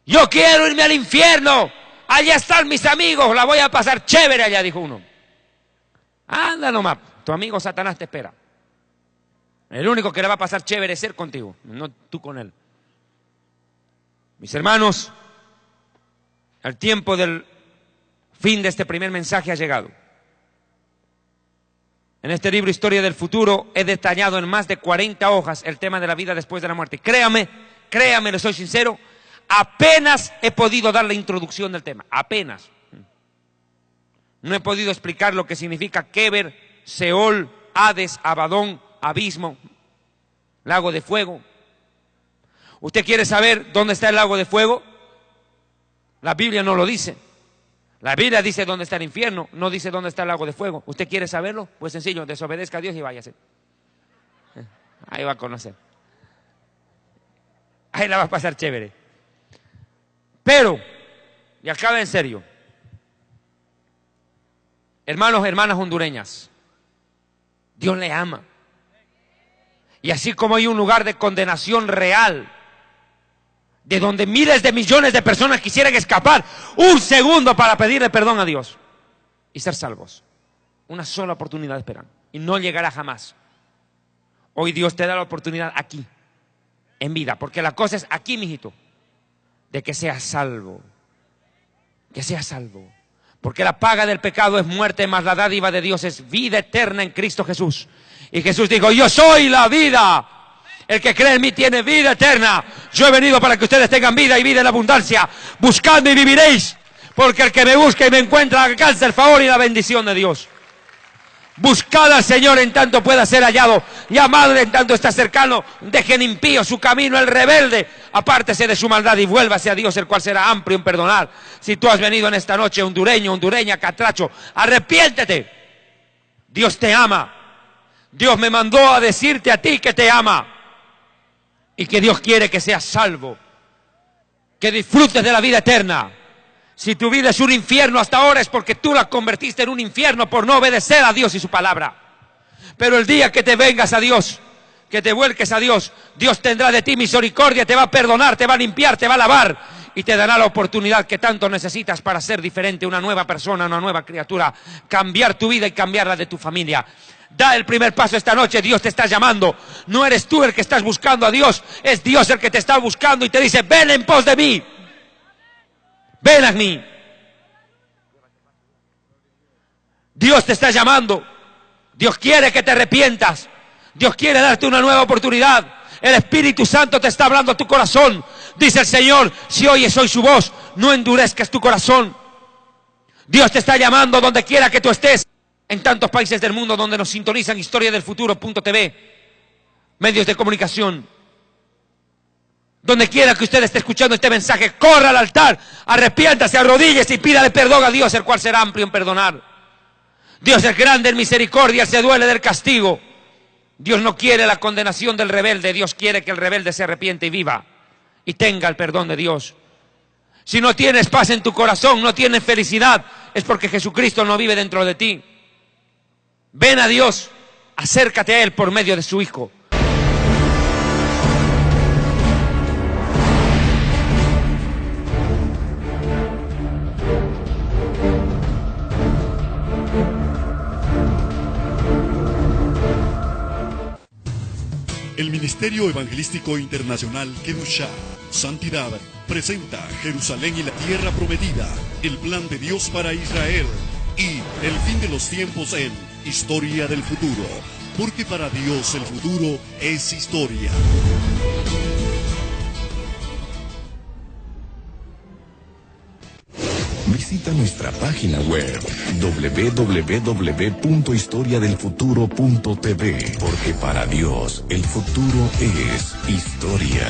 Yo quiero irme al infierno, allá están mis amigos, la voy a pasar chévere allá, dijo uno. Anda nomás, tu amigo Satanás te espera. El único que le va a pasar chévere es ser contigo, no tú con él. Mis hermanos, el tiempo del fin de este primer mensaje ha llegado. En este libro Historia del Futuro he detallado en más de 40 hojas el tema de la vida después de la muerte. Créame, le soy sincero, apenas he podido dar la introducción del tema, apenas. No he podido explicar lo que significa Keber, Seol, Hades, Abadón, abismo, lago de fuego. ¿Usted quiere saber dónde está el lago de fuego? La Biblia no lo dice. La Biblia dice dónde está el infierno, no dice dónde está el lago de fuego. ¿Usted quiere saberlo? Pues sencillo, desobedezca a Dios y váyase. Ahí va a conocer. Ahí la va a pasar chévere. Pero, y acaba en serio, hermanos, hermanas hondureñas, Dios le ama. Y así como hay un lugar de condenación real, de donde miles de millones de personas quisieran escapar un segundo para pedirle perdón a Dios y ser salvos, una sola oportunidad esperan y no llegará jamás. Hoy Dios te da la oportunidad aquí, en vida, porque la cosa es aquí, mijito, de que seas salvo, que seas salvo, porque la paga del pecado es muerte, mas la dádiva de Dios es vida eterna en Cristo Jesús. Y Jesús dijo, yo soy la vida. El que cree en mí tiene vida eterna. Yo he venido para que ustedes tengan vida y vida en abundancia. Buscadme y viviréis. Porque el que me busca y me encuentra alcanza el favor y la bendición de Dios. Buscad al Señor en tanto pueda ser hallado. Llamadle en tanto está cercano. Dejen impío su camino, el rebelde. Apártese de su maldad y vuélvase a Dios, el cual será amplio en perdonar. Si tú has venido en esta noche, hondureño, hondureña, catracho, arrepiéntete. Dios te ama. Dios me mandó a decirte a ti que te ama. Y que Dios quiere que seas salvo, que disfrutes de la vida eterna. Si tu vida es un infierno hasta ahora es porque tú la convertiste en un infierno por no obedecer a Dios y su palabra. Pero el día que te vengas a Dios, que te vuelques a Dios, Dios tendrá de ti misericordia, te va a perdonar, te va a limpiar, te va a lavar y te dará la oportunidad que tanto necesitas para ser diferente, una nueva persona, una nueva criatura, cambiar tu vida y cambiar la de tu familia. Da el primer paso esta noche, Dios te está llamando. No eres tú el que estás buscando a Dios, es Dios el que te está buscando y te dice, ven en pos de mí. Ven a mí. Dios te está llamando. Dios quiere que te arrepientas. Dios quiere darte una nueva oportunidad. El Espíritu Santo te está hablando a tu corazón. Dice el Señor, si oyes hoy su voz, no endurezcas tu corazón. Dios te está llamando donde quiera que tú estés. En tantos países del mundo donde nos sintonizan historiadelfuturo.tv, medios de comunicación. Donde quiera que usted esté escuchando este mensaje, corra al altar, arrepiéntase, arrodíllese y pídale perdón a Dios, el cual será amplio en perdonar. Dios es grande en misericordia, se duele del castigo. Dios no quiere la condenación del rebelde, Dios quiere que el rebelde se arrepiente y viva y tenga el perdón de Dios. Si no tienes paz en tu corazón, no tienes felicidad, es porque Jesucristo no vive dentro de ti. Ven a Dios, acércate a Él por medio de su Hijo. El Ministerio Evangelístico Internacional Kedushá, Santidad, presenta Jerusalén y la Tierra Prometida, el plan de Dios para Israel y el fin de los tiempos en Historia del Futuro, porque para Dios el futuro es historia. Visita nuestra página web www.historiadelfuturo.tv, porque para Dios el futuro es historia.